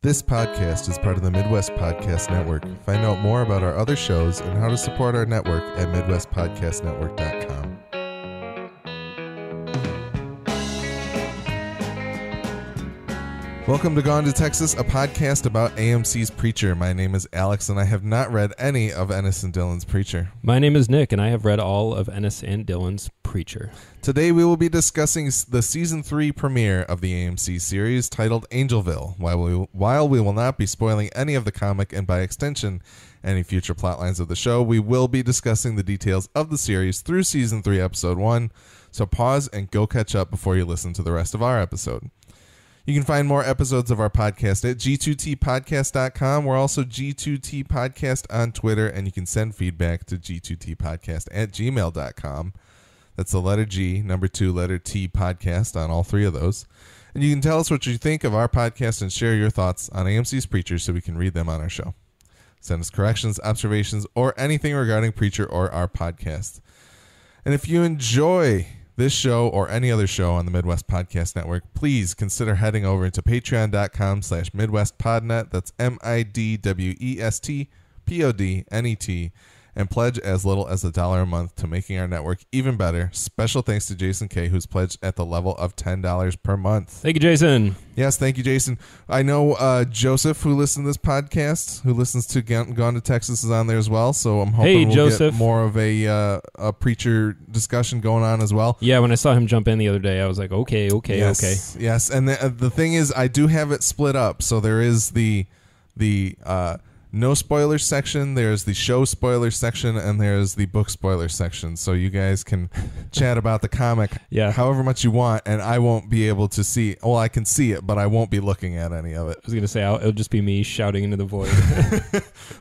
This podcast is part of the Midwest Podcast Network. Find out more about our other shows and how to support our network at MidwestPodcastNetwork.com. Welcome to Gone to Texas, a podcast about AMC's Preacher. My name is Alex, and I have not read any of Ennis and Dillon's Preacher. My name is Nick, and I have read all of Ennis and Dillon's Preacher. Today we will be discussing the Season 3 premiere of the AMC series titled Angelville. While we will not be spoiling any of the comic and, by extension, any future plotlines of the show, we will be discussing the details of the series through Season 3, Episode 1, so pause and go catch up before you listen to the rest of our episode. You can find more episodes of our podcast at g2tpodcast.com. We're also G2T Podcast on Twitter, and you can send feedback to g2tpodcast@gmail.com. That's the letter G, number 2, letter T, podcast on all three of those. And you can tell us what you think of our podcast and share your thoughts on AMC's Preacher so we can read them on our show. Send us corrections, observations, or anything regarding Preacher or our podcast. And if you enjoy this show or any other show on the Midwest Podcast Network, please consider heading over to patreon.com/MidwestPodnet. That's MidwestPodnet, and pledge as little as $1 a month to making our network even better. Special thanks to Jason K., who's pledged at the level of $10 per month. Thank you, Jason. Yes, thank you, Jason. I know Joseph, who listens to this podcast, who listens to Gone to Texas, is on there as well. So I'm hoping we'll get more of a Preacher discussion going on as well. Yeah, when I saw him jump in the other day, I was like, okay. Yes, and the thing is, I do have it split up. So there is the no spoilers section, there's the show spoilers section, and there's the book spoilers section. So you guys can chat about the comic however much you want, and I won't be able to see. Well, I can see it, but I won't be looking at any of it. I was going to say, it'll just be me shouting into the void.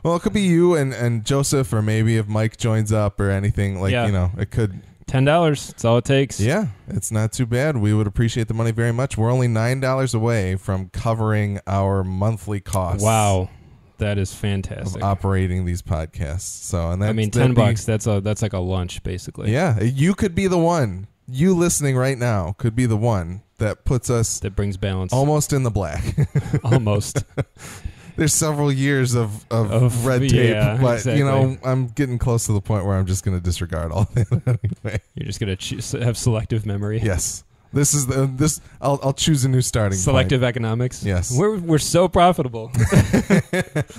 Well, it could be you and Joseph, or maybe if Mike joins up or anything. It could... $10, that's all it takes. Yeah, it's not too bad. We would appreciate the money very much. We're only $9 away from covering our monthly costs. Wow. That is fantastic. Of operating these podcasts. So, and I mean, $10, that's like a lunch, basically. Yeah, you could be the one. You listening right now could be the one that puts us... That brings balance. Almost in the black. Almost. There's several years of red tape, but exactly. I'm getting close to the point where I'm just going to disregard all that anyway. You're just going to have selective memory. Yes. This is I'll choose a new starting Selective point. economics. Yes. We're so profitable.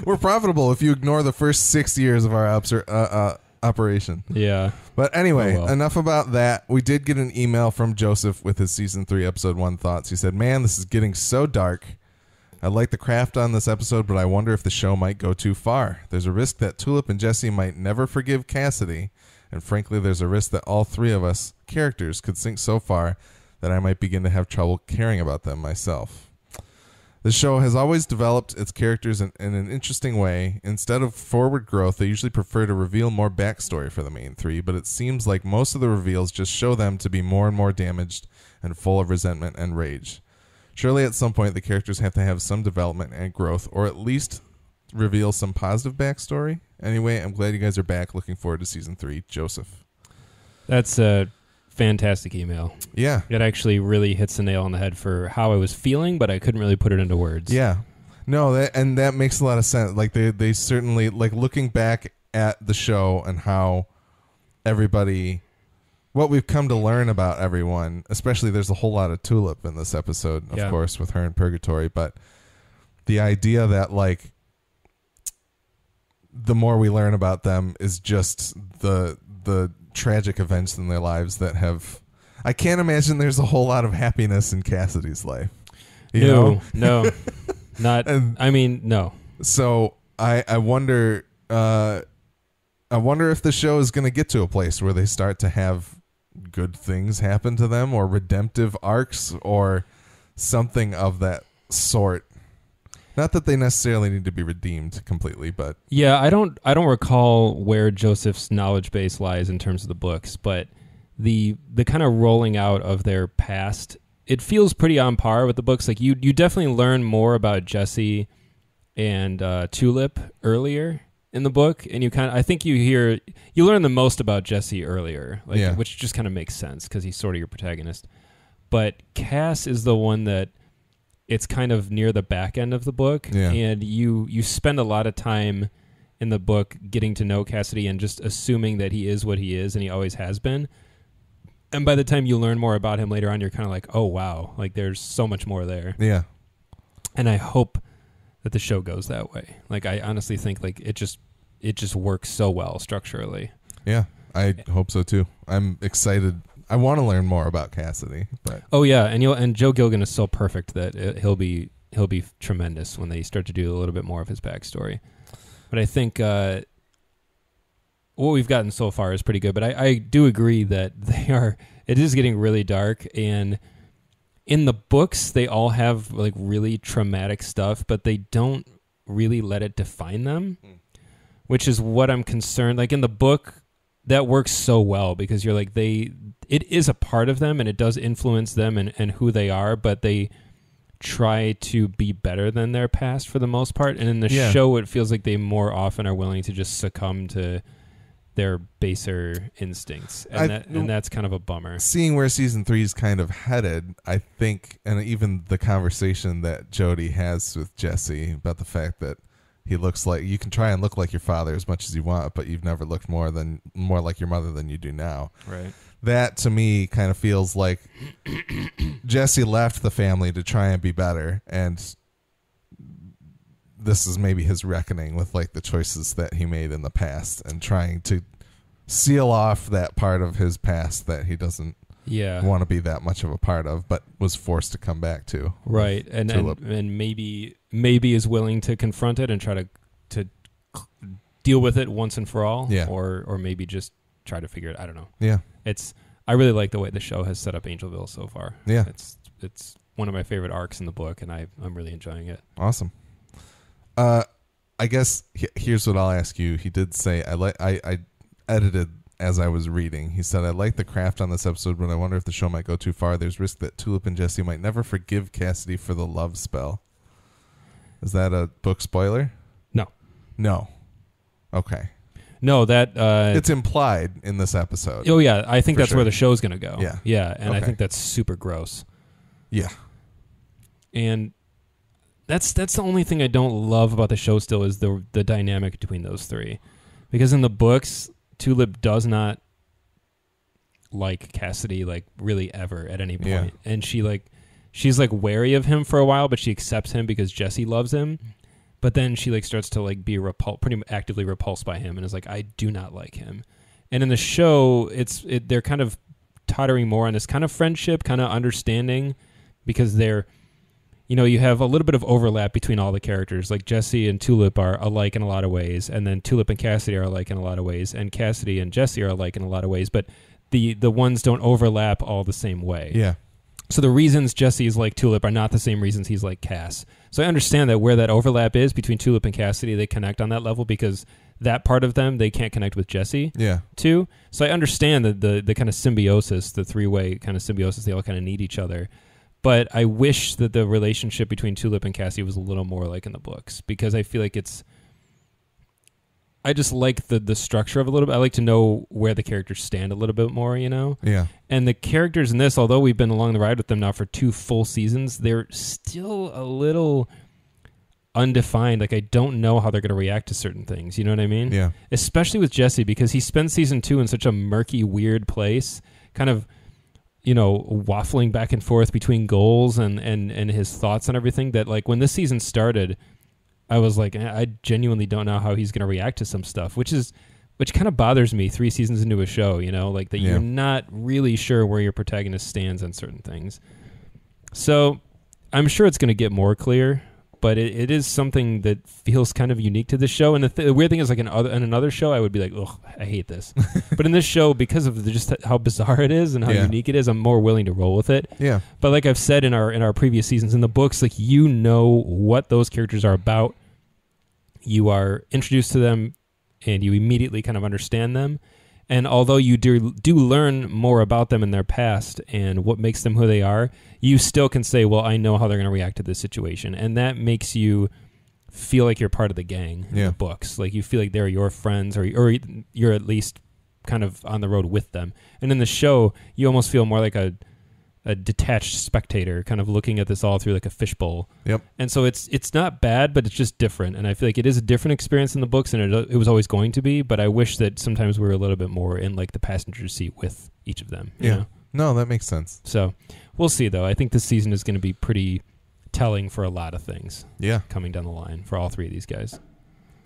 We're profitable if you ignore the first 6 years of our operation. Yeah. But anyway, enough about that. We did get an email from Joseph with his Season 3, Episode 1 thoughts. He said, "Man, this is getting so dark. I like the craft on this episode, but I wonder if the show might go too far. There's a risk that Tulip and Jesse might never forgive Cassidy, and frankly, there's a risk that all three of us characters could sink so far that I might begin to have trouble caring about them myself. The show has always developed its characters in an interesting way. Instead of forward growth, they usually prefer to reveal more backstory for the main three, but it seems like most of the reveals just show them to be more and more damaged and full of resentment and rage. Surely at some point the characters have to have some development and growth, or at least reveal some positive backstory. Anyway, I'm glad you guys are back. Looking forward to Season 3. Joseph." That's a fantastic email. Yeah. It actually really hits the nail on the head for how I was feeling, but I couldn't really put it into words. Yeah. No, that makes a lot of sense. Like they certainly, like, looking back at the show and how everybody, what we've come to learn about everyone, especially there's a whole lot of Tulip in this episode, of course, with her in Purgatory, but the idea that, like, the more we learn about them is just the tragic events in their lives that have... I can't imagine there's a whole lot of happiness in Cassidy's life. No. Not... no. So I wonder... I wonder if the show is going to get to a place where they start to have good things happen to them, or redemptive arcs, or something of that sort. Not that they necessarily need to be redeemed completely, but... Yeah, I don't recall where Joseph's knowledge base lies in terms of the books, but the kind of rolling out of their past, it feels pretty on par with the books. Like, you definitely learn more about Jesse and Tulip earlier in the book, and I think you learn the most about Jesse earlier, which just kind of makes sense because he's sort of your protagonist. But Cass is the one that it's kind of near the back end of the book, and you spend a lot of time in the book getting to know Cassidy and just assuming that he is what he is and he always has been. And by the time you learn more about him later on, you're kind of like, oh, wow, like there's so much more there. Yeah. And I hope that the show goes that way. Like, I honestly think like it just works so well structurally. Yeah, I hope so too. I'm excited. I want to learn more about Cassidy. But oh yeah, and Joe Gilgan is so perfect that he'll be tremendous when they start to do a little bit more of his backstory. But I think what we've gotten so far is pretty good. But I do agree that it is getting really dark, and in the books they all have like really traumatic stuff, but they don't really let it define them, which is what I'm concerned. Like in the book, that works so well because you're like it is a part of them and it does influence them and who they are, but they try to be better than their past for the most part. And in the show, it feels like they more often are willing to just succumb to their baser instincts. And that's kind of a bummer. Seeing where season 3 is kind of headed, I think, and even the conversation that Jody has with Jesse about the fact that he looks like, you can try and look like your father as much as you want, but you've never looked more like your mother than you do now. Right. That to me kind of feels like Jesse left the family to try and be better, and this is maybe his reckoning with like the choices that he made in the past and trying to seal off that part of his past that he doesn't want to be that much of a part of, but was forced to come back to. Right. And maybe is willing to confront it and try to deal with it once and for all. Yeah. Or maybe just try to figure it. I don't know. Yeah. I really like the way the show has set up Angelville so far. Yeah. It's one of my favorite arcs in the book, and I'm really enjoying it. Awesome. I guess here's what I'll ask you. He did say I edited as I was reading. He said, I like the craft on this episode, but I wonder if the show might go too far. There's risk that Tulip and Jesse might never forgive Cassidy for the love spell. Is that a book spoiler? No. Okay. No, that it's implied in this episode. Oh yeah, I think that's where the show's going to go. Yeah, and I think that's super gross. Yeah, and that's the only thing I don't love about the show. Still, is the dynamic between those three, because in the books, Tulip does not like Cassidy like really ever at any point, and she's like wary of him for a while, but she accepts him because Jesse loves him. But then she like starts to like be pretty actively repulsed by him, and is like, I do not like him. And in the show, they're kind of tottering more on this kind of friendship, kind of understanding, because they're, you have a little bit of overlap between all the characters. Like Jesse and Tulip are alike in a lot of ways, and then Tulip and Cassidy are alike in a lot of ways, and Cassidy and Jesse are alike in a lot of ways, but the ones don't overlap all the same way. Yeah. So the reasons Jesse is like Tulip are not the same reasons he's like Cass. So I understand that where that overlap is between Tulip and Cassidy, they connect on that level because that part of them they can't connect with Jesse too. So I understand that the kind of symbiosis, the three-way kind of symbiosis, they all kind of need each other. But I wish that the relationship between Tulip and Cassidy was a little more like in the books, because I feel like I just like the structure of it a little bit. I like to know where the characters stand a little bit more, Yeah. And the characters in this, although we've been along the ride with them now for 2 full seasons, they're still a little undefined. Like, I don't know how they're going to react to certain things. You know what I mean? Yeah. Especially with Jesse, because he spends season 2 in such a murky, weird place, kind of, waffling back and forth between goals and his thoughts and everything, that, like, when this season started, I was like, I genuinely don't know how he's going to react to some stuff, which kind of bothers me 3 seasons into a show, like that you're not really sure where your protagonist stands on certain things. So I'm sure it's going to get more clear, but it is something that feels kind of unique to this show. And the weird thing is, like in another show, I would be like, ugh, I hate this. But in this show, because of just how bizarre it is and how unique it is, I'm more willing to roll with it. Yeah. But like I've said in our previous seasons, in the books, like, what those characters are about. You are introduced to them, and you immediately kind of understand them. And although you do learn more about them in their past and what makes them who they are, you still can say, well, I know how they're going to react to this situation. And that makes you feel like you're part of the gang in the books. Like, you feel like they're your friends, or you're at least kind of on the road with them. And in the show, you almost feel more like a a detached spectator kind of looking at this all through like a fishbowl. Yep. And so it's not bad, but it's just different. And I feel like it is a different experience in the books, and it was always going to be, but I wish that sometimes we were a little bit more in like the passenger seat with each of them. You know? No, that makes sense. So we'll see, though. I think this season is going to be pretty telling for a lot of things. Yeah. Coming down the line for all three of these guys.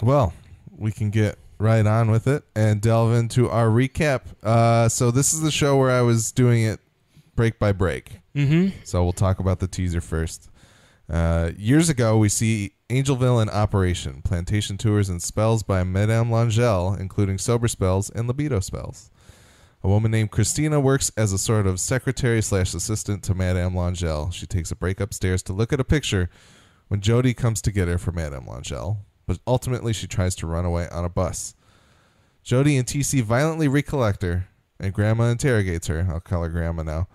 Well, we can get right on with it and delve into our recap. So this is the show where I was doing it break by break. Mm-hmm. So we'll talk about the teaser first. Years ago, we see Angelville in operation, plantation tours and spells by Madame Langelle, including sober spells and libido spells. A woman named Christina works as a sort of secretary/assistant to Madame Langelle. She takes a break upstairs to look at a picture when Jody comes to get her for Madame Langelle, but ultimately she tries to run away on a bus. Jody and TC violently recollect her, and Grandma interrogates her, I'll call her Grandma now,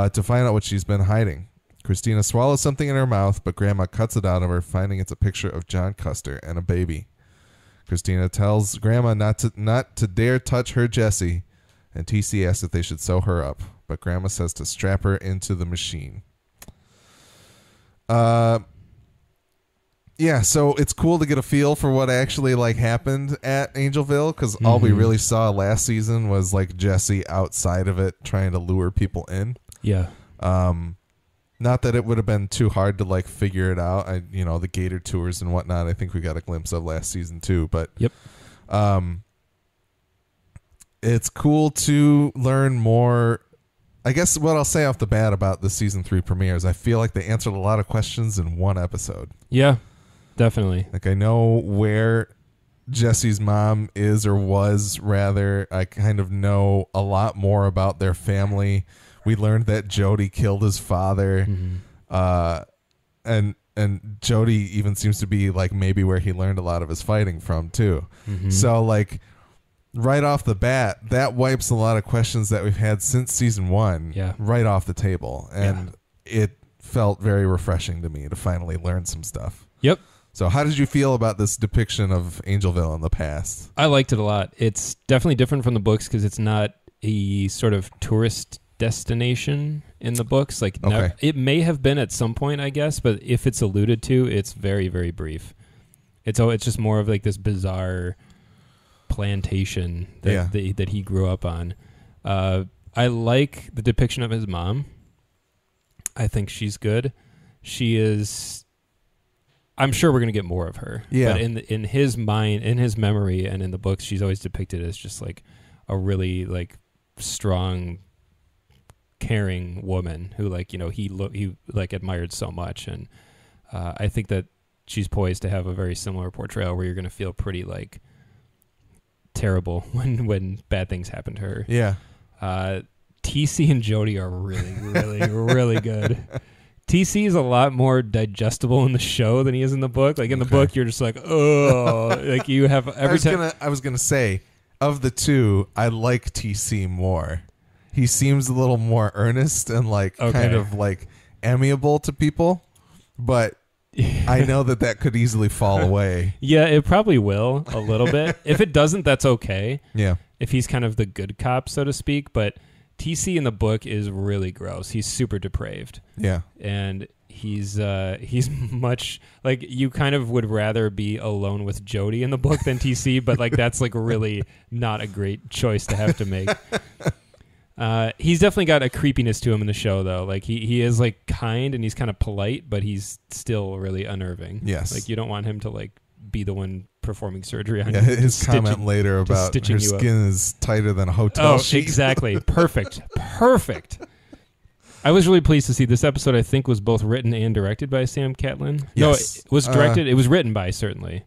to find out what she's been hiding. Christina swallows something in her mouth, but Grandma cuts it out of her, finding it's a picture of John Custer and a baby. Christina tells Grandma not to dare touch her Jessie, and TC asks if they should sew her up, but Grandma says to strap her into the machine. Yeah, so it's cool to get a feel for what actually like happened at Angelville, because all we really saw last season was like Jessie outside of it trying to lure people in. Yeah. Not that it would have been too hard to like figure it out. The gator tours and whatnot, I think we got a glimpse of last season too. But yep. It's cool to learn more. I guess what I'll say off the bat about the season 3 premiere is I feel like they answered a lot of questions in one episode. Yeah, definitely. Like I know where Jessie's mom is or was, rather. I kind of know a lot more about their family. We learned that Jody killed his father. And Jody even seems to be like maybe where he learned a lot of his fighting from too. So like right off the bat, that wipes a lot of questions that we've had since season 1 right off the table. And it felt very refreshing to me to finally learn some stuff. Yep. So how did you feel about this depiction of Angelville in the past? I liked it a lot. It's definitely different from the books because it's not a sort of tourist destination in the books. Like it may have been at some point, I guess, but if it's alluded to, it's very, very brief. It's just more of like this bizarre plantation that he grew up on. I like the depiction of his mom. I think she's good. She is. I'm sure we're gonna get more of her. Yeah. But in his mind, in his memory, and in the books, she's always depicted as just like a really like strong, caring woman who he like admired so much, and I think that she's poised to have a very similar portrayal where you're gonna feel pretty like terrible when bad things happen to her. Yeah. TC and Jody are really, really, really good. TC is a lot more digestible in the show than he is in the book. Like in the book, you're just like, oh, like you have every time. I was gonna say, of the two, I like TC more. He seems a little more earnest and like kind of like amiable to people, but I know that could easily fall away. Yeah, it probably will a little bit. If it doesn't, that's okay. Yeah. If he's kind of the good cop, so to speak, but TC in the book is really gross. He's super depraved. Yeah. And he's much like you kind of would rather be alone with Jody in the book than TC, but like that's like really not a great choice to have to make. He's definitely got a creepiness to him in the show though. Like he is like kind and he's kind of polite, but he's still really unnerving. Yes. Like you don't want him to like be the one performing surgery on you. His comment later about her skin is tighter than a hotel sheet. Exactly. Perfect. I was really pleased to see this episode. I think was both written and directed by Sam Catlin. Yes. No, it was directed. It was written by, certainly.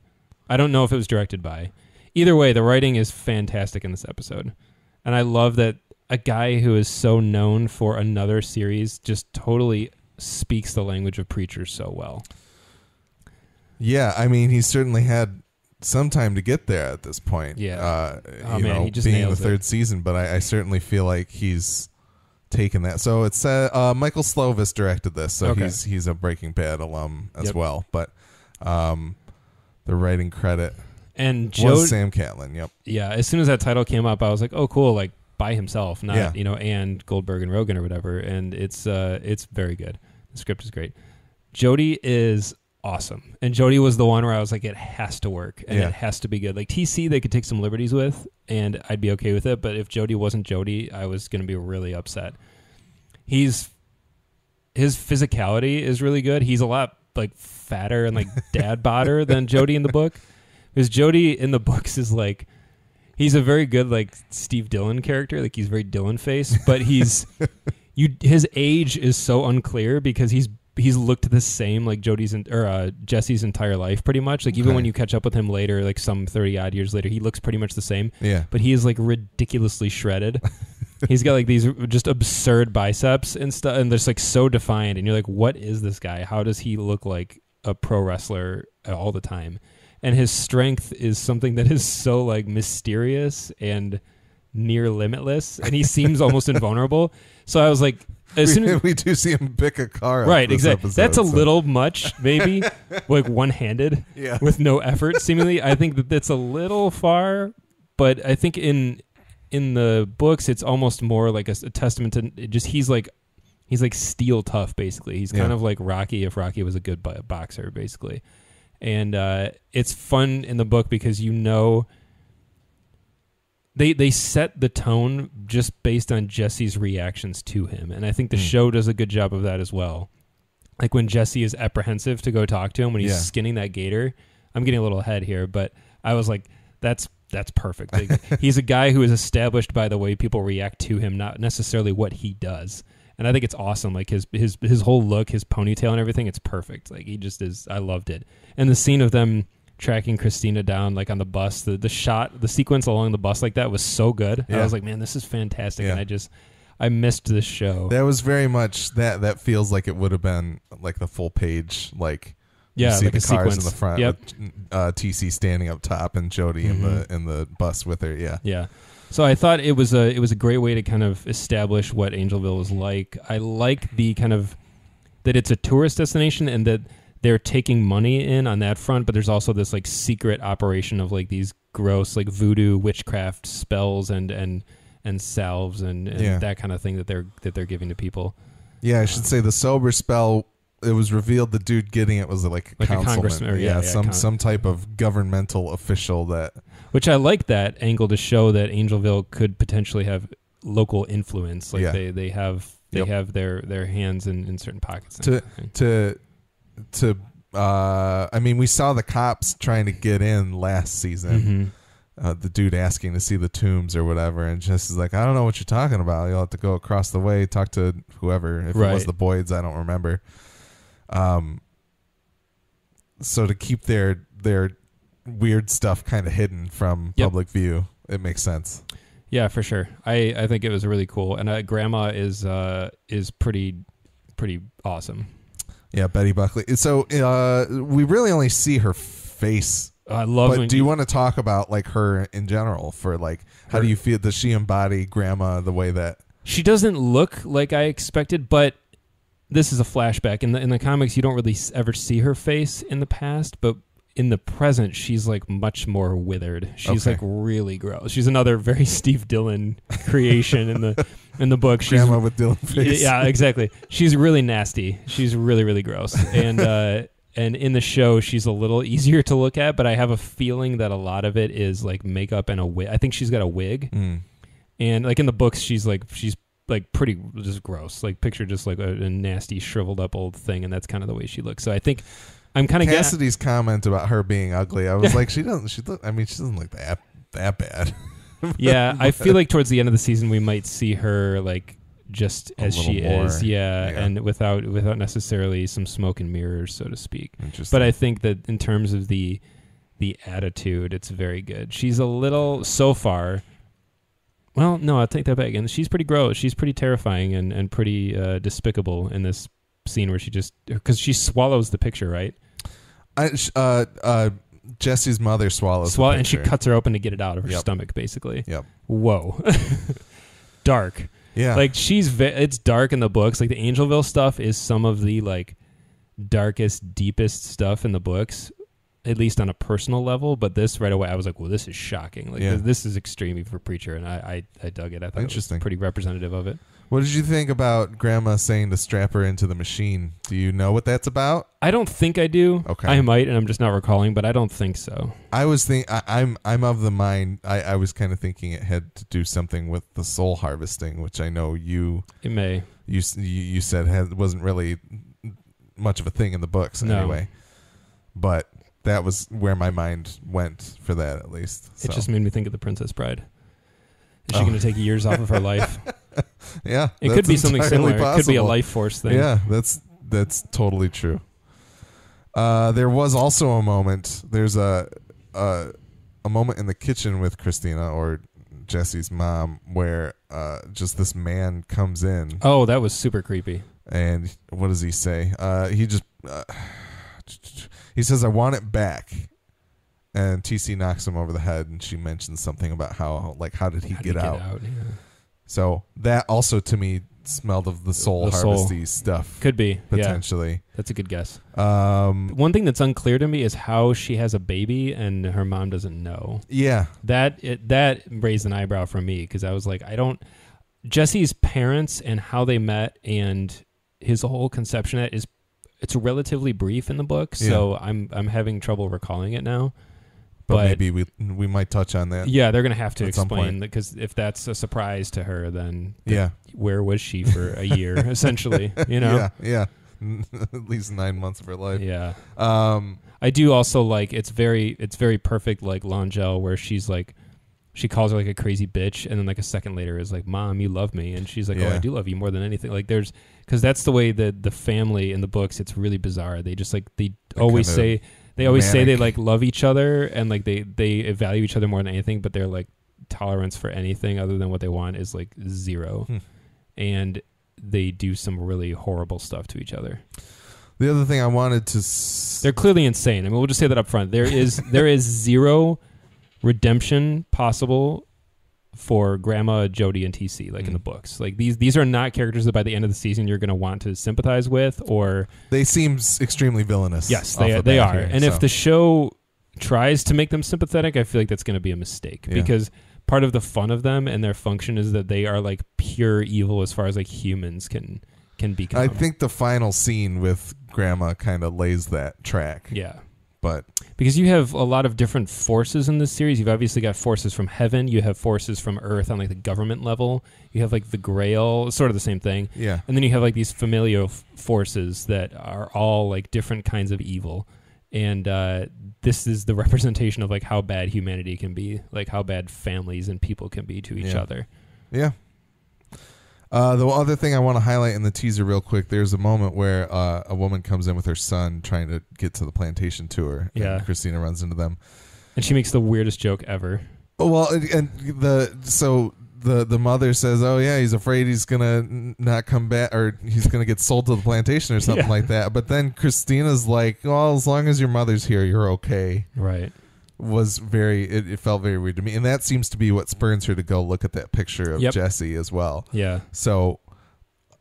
I don't know if it was directed by. Either way, the writing is fantastic in this episode. And I love that a guy who is so known for another series just totally speaks the language of preachers so well. Yeah, I mean, he certainly had some time to get there at this point. Yeah. He just being the third season, but I certainly feel like he's taken that. So it's Michael Slovis directed this, so he's a Breaking Bad alum as well. But the writing credit was Sam Catlin. Yep. Yeah. As soon as that title came up, I was like, oh, cool. Like by himself, not and Goldberg and Rogan or whatever. And it's very good. The script is great. Jody is awesome, and Jody was the one where I was like, it has to work and it has to be good. Like TC, they could take some liberties with, and I'd be okay with it. But if Jody wasn't Jody, I was going to be really upset. His physicality is really good. He's a lot like fatter and like dad bodder than Jody in the book. Because Jody in the books is like, he's a very good like Steve Dillon character. Like he's very Dillon face, but his age is so unclear because he's looked the same like Jesse's entire life pretty much. Like even when you catch up with him later, like some 30 odd years later, he looks pretty much the same. Yeah. But he is like ridiculously shredded. He's got like these just absurd biceps and stuff, and they're just like so defined. And you're like, what is this guy? How does he look like a pro wrestler all the time? And his strength is something that is so like mysterious and near limitless, and he seems almost invulnerable. So I was like, as soon as we do see him pick a car, right? Exactly. That's a little much, maybe, like one-handed, with no effort. Seemingly, I think that's a little far. But I think in the books, it's almost more like a testament to just he's like steel tough. Basically, he's kind of like Rocky if Rocky was a good boxer, basically. And it's fun in the book because they set the tone just based on Jesse's reactions to him. And I think the show does a good job of that as well. Like when Jesse is apprehensive to go talk to him, when he's skinning that gator, I'm getting a little ahead here, but I was like, that's perfect. Like, he's a guy who is established by the way people react to him, not necessarily what he does. And I think it's awesome. Like his whole look, his ponytail and everything, it's perfect. Like he just is, I loved it. And the scene of them tracking Christina down like on the bus, the sequence along the bus like that was so good. I was like, man, this is fantastic. And I missed this show. That was very much that feels like it would have been like the full page, like you see like the a cars sequence in the front with TC standing up top and Jody in the bus with her. Yeah. So I thought it was a great way to kind of establish what Angelville was like. I like the kind of that it's a tourist destination and that they're taking money in on that front, but there's also this like secret operation of like these gross like voodoo witchcraft spells and salves and that kind of thing that they're giving to people. Yeah, I should say the sober spell. It was revealed the dude getting it was like a congressman, or some type of governmental official that. Which I like that angle to show that Angelville could potentially have local influence. Like they have their hands in certain pockets. I mean, we saw the cops trying to get in last season. The dude asking to see the tombs or whatever, and Jesse's like, I don't know what you're talking about. You'll have to go across the way, talk to whoever. If it was the Boyds, I don't remember. So to keep their weird stuff kind of hidden from public view, it makes sense. Yeah, for sure. I think it was really cool, and Grandma is pretty awesome. Yeah, Betty Buckley. So we really only see her face. I love. But do you want to talk about like her in general? For like, how do you feel? Does she embody Grandma the way that she doesn't look like I expected? But this is a flashback. In the comics, you don't really ever see her face in the past, but in the present, she's like much more withered. She's like really gross. She's another very Steve Dillon creation in the book. She's, Grandma with Dillon face. Yeah, exactly. She's really nasty. She's really, really gross. And in the show, she's a little easier to look at, but I have a feeling that a lot of it is like makeup and a wig. I think she's got a wig. And like in the books, she's pretty just gross. Like picture just like a nasty shriveled up old thing, and that's kind of the way she looks. So I think I'm kind of Cassidy's comment about her being ugly. I was like, she doesn't look that bad. Yeah, I feel like towards the end of the season we might see her like just as she is, and without necessarily some smoke and mirrors, so to speak. But I think that in terms of the attitude, it's very good. She's a little so far. Well, no, I'll take that back. And she's pretty gross. She's pretty terrifying and pretty despicable in this scene where because she swallows the picture, right? Jesse's mother swallows the and she cuts her open to get it out of her stomach, basically. Yep. Whoa. Dark. Yeah. Like it's dark in the books. Like the Angelville stuff is some of the like darkest, deepest stuff in the books. at least on a personal level. But this right away, I was like, well, this is shocking. Like this is extreme for Preacher, and I dug it. I thought Interesting. It was pretty representative of it. What did you think about Grandma saying to strap her into the machine? Do you know what that's about? I don't think I do. Okay. I might, and I'm just not recalling, but I don't think so. I'm of the mind. I was kind of thinking it had to do something with the soul harvesting, which I know it may. You said wasn't really much of a thing in the books anyway. But that was where my mind went for that, at least. So. It just made me think of the Princess Bride. Is she going to take years off of her life? Yeah, it could be something similar. Possible. It could be a life force thing. Yeah, that's totally true. There was also a moment. There's a moment in the kitchen with Christina, or Jesse's mom, where just this man comes in. Oh, that was super creepy. And what does he say? He says, "I want it back." And TC knocks him over the head, and she mentions something about how did he get out? Yeah. So that also to me smelled of the soul harvesty stuff. Could be potentially. Yeah. That's a good guess. One thing that's unclear to me is how she has a baby and her mom doesn't know. Yeah, that raised an eyebrow from me, because I was like, Jesse's parents and how they met and his whole conception of it it's relatively brief in the book, so I'm having trouble recalling it now. But maybe we might touch on that. Yeah, they're going to have to explain, because if that's a surprise to her, then where was she for a year, essentially? You know? Yeah. At least 9 months of her life. Yeah. I do also like it's very perfect, like Langell, where she's like, she calls her like a crazy bitch, and then like a second later is like, "Mom, you love me," and she's like, "Oh, I do love you more than anything." Like because that's the way that the family in the books, it's really bizarre. They just like they always say they like love each other, and like they value each other more than anything, but their like tolerance for anything other than what they want is like zero. And they do some really horrible stuff to each other. The other thing I wanted to they're clearly insane. I mean, we'll just say that up front. There is zero redemption possible for Grandma, Jody, and TC, like in the books. Like these are not characters that by the end of the season you're going to want to sympathize with, or they seem extremely villainous. Yes, they are. And if the show tries to make them sympathetic, I feel like that's going to be a mistake, because part of the fun of them and their function is that they are like pure evil as far as like humans can become. I think the final scene with Grandma kind of lays that track. Yeah. But because you have a lot of different forces in this series. You've obviously got forces from heaven. You have forces from earth on like the government level. You have like the Grail, sort of the same thing. Yeah. And then you have like these familial forces that are all like different kinds of evil. And this is the representation of like how bad humanity can be, like how bad families and people can be to each other. Yeah. The other thing I want to highlight in the teaser real quick, there's a moment where a woman comes in with her son trying to get to the plantation tour. Yeah. And Christina runs into them. And she makes the weirdest joke ever. Well, and the mother says, "Oh yeah, he's afraid he's gonna not come back, or he's gonna get sold to the plantation or something like that." But then Christina's like, "Well, as long as your mother's here, you're okay." Right. It felt very weird to me, and that seems to be what spurs her to go look at that picture of Jesse as well. Yeah. So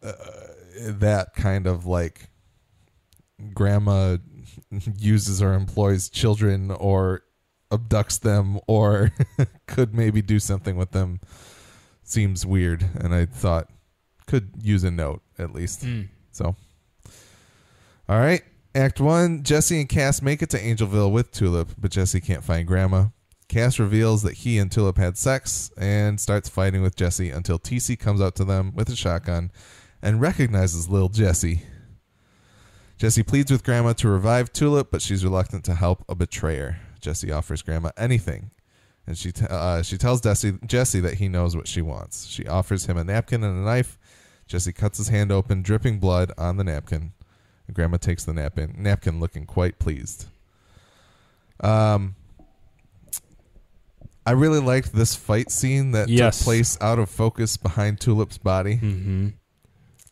that kind of like Grandma uses or employs children or abducts them or could maybe do something with them seems weird, and I thought could use a note at least. So all right, Act 1, Jesse and Cass make it to Angelville with Tulip, but Jesse can't find Grandma. Cass reveals that he and Tulip had sex and starts fighting with Jesse until TC comes out to them with a shotgun and recognizes little Jesse. Jesse pleads with Grandma to revive Tulip, but she's reluctant to help a betrayer. Jesse offers Grandma anything, and she tells Jesse that he knows what she wants. She offers him a napkin and a knife. Jesse cuts his hand open, dripping blood on the napkin. Grandma takes the napkin looking quite pleased. I really liked this fight scene that took place out of focus behind Tulip's body. Mm-hmm.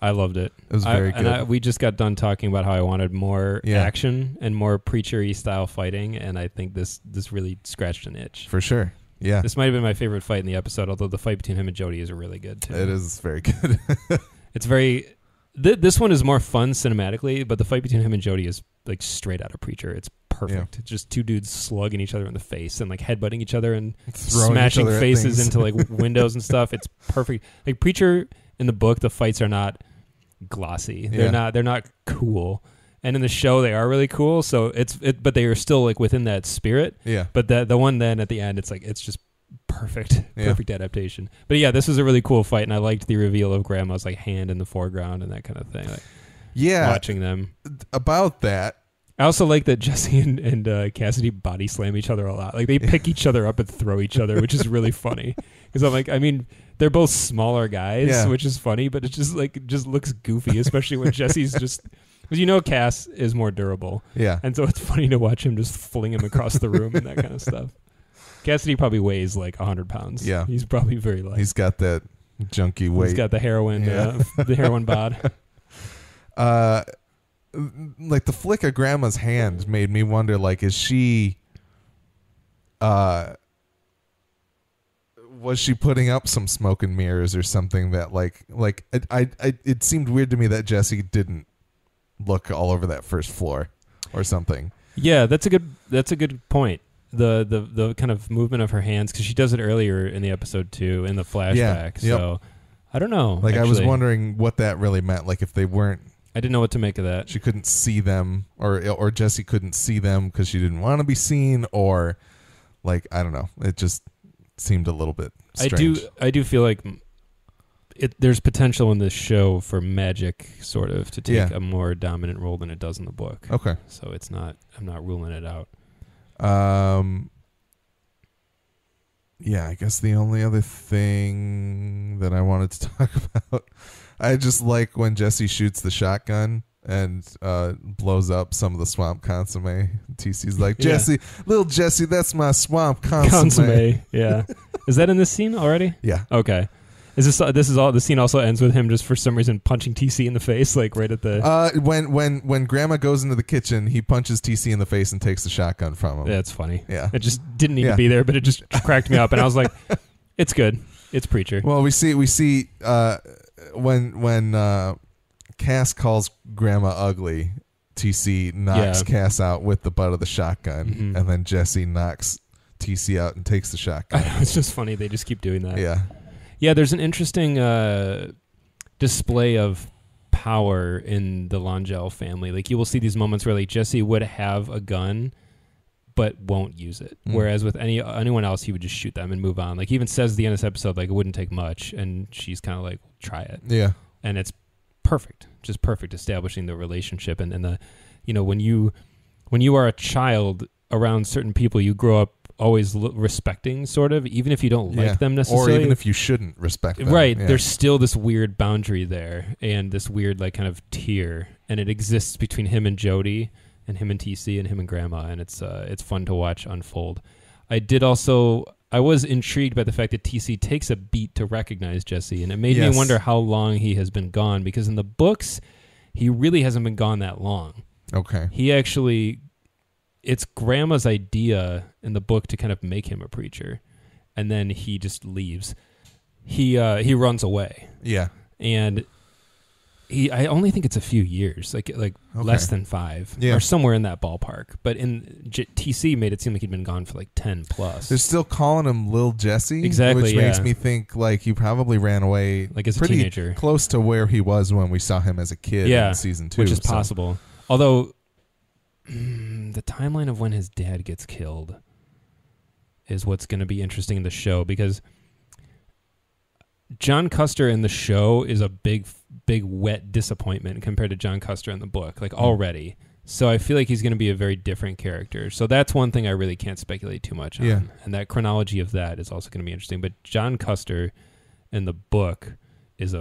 I loved it. It was very good. And we just got done talking about how I wanted more action and more preacher-y style fighting, and I think this really scratched an itch. For sure. Yeah. This might have been my favorite fight in the episode, although the fight between him and Jody is really good, too. It is very good. It's very... This one is more fun cinematically, but the fight between him and Jody is like straight out of Preacher. It's perfect. Yeah. Just two dudes slugging each other in the face and like headbutting each other and Throwing smashing each other at faces things. into like windows and stuff. It's perfect. Like Preacher in the book, the fights are not glossy. They're not cool. And in the show, they are really cool. So but they are still like within that spirit. Yeah. But the one then at the end, it's like it's just perfect adaptation. But yeah, this was a really cool fight, and I liked the reveal of Grandma's like hand in the foreground and that kind of thing. Like, watching them about that. I also like that Jesse and Cassidy body slam each other a lot. Like they pick each other up and throw each other, which is really funny. Because I'm like, I mean, they're both smaller guys, which is funny, but it just looks goofy, especially when Jesse's just. Because Cass is more durable. Yeah. And so it's funny to watch him just fling him across the room and that kind of stuff. Cassidy probably weighs like 100 pounds. Yeah. He's probably very light. He's got that junky weight. He's got the heroin, the heroin bod. Like the flick of Grandma's hand made me wonder, like, is she, was she putting up some smoke and mirrors or something that it seemed weird to me that Jesse didn't look all over that first floor or something. Yeah, that's a good point. The kind of movement of her hands, because she does it earlier in the episode too, in the flashback. Yeah, so I don't know. Like, actually. I was wondering what that really meant. Like, if they weren't, I didn't know what to make of that. she couldn't see them, or Jesse couldn't see them because she didn't want to be seen, or like, I don't know. It just seemed a little bit strange. I do feel like there's potential in this show for magic sort of to take a more dominant role than it does in the book. Okay. So I'm not ruling it out. Yeah, I guess the only other thing that I wanted to talk about, I just like when Jesse shoots the shotgun and blows up some of the swamp consomme. TC's like, Jesse, little Jesse, that's my swamp consomme. Yeah. Is that in this scene already? Yeah. Okay. The scene also ends with him just for some reason punching TC in the face, like right at the. When Grandma goes into the kitchen, he punches TC in the face and takes the shotgun from him. That's funny. Yeah, it just didn't need to be there, but it just cracked me up, and I was like, "It's good. It's Preacher." Well, we see when Cass calls Grandma ugly, TC knocks Cass out with the butt of the shotgun, and then Jesse knocks TC out and takes the shotgun. It's just funny. They just keep doing that. Yeah. Yeah, there's an interesting display of power in the Langell family. Like, you will see these moments where like Jesse would have a gun but won't use it. Whereas with anyone else, he would just shoot them and move on. Like, he even says at the end of this episode, like, it wouldn't take much, and she's kind of like, try it. Yeah. And it's perfect. Just perfect establishing the relationship. And the, when you are a child around certain people, you grow up always respecting, sort of, even if you don't like them necessarily, or even if you shouldn't respect them. Right. There's still this weird boundary there, and this weird like kind of tier, and it exists between him and Jody, and him and TC, and him and Grandma, and it's fun to watch unfold. I was intrigued by the fact that TC takes a beat to recognize Jesse, and it made me wonder how long he has been gone, because in the books, he really hasn't been gone that long. Okay. He actually... It's Grandma's idea in the book to kind of make him a preacher, and then he just leaves. He runs away. Yeah, and I only think it's a few years, like less than 5, or somewhere in that ballpark. But in TC made it seem like he'd been gone for like 10 plus. They're still calling him Lil Jesse, exactly, which makes me think like he probably ran away like as a pretty teenager, close to where he was when we saw him as a kid in season 2, which is possible. Although. The timeline of when his dad gets killed is what's going to be interesting in the show, because John Custer in the show is a big wet disappointment compared to John Custer in the book, like already. So I feel like he's going to be a very different character. So that's one thing I really can't speculate too much on. Yeah. And that chronology of that is also going to be interesting. But John Custer in the book is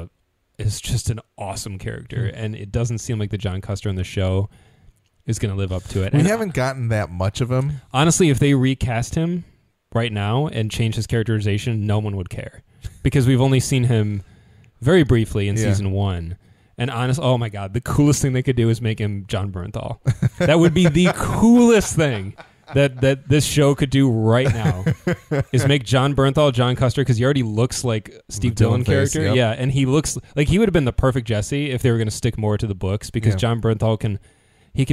just an awesome character, and it doesn't seem like the John Custer in the show is going to live up to it. We haven't gotten that much of him. Honestly, if they recast him right now and change his characterization, no one would care, because we've only seen him very briefly in season 1. And oh my God, the coolest thing they could do is make him John Bernthal. That would be the coolest thing that this show could do right now, is make John Bernthal John Custer, because he already looks like Steve Dillon character. Yep. Yeah, and he looks like he would have been the perfect Jesse if they were going to stick more to the books, because John Bernthal can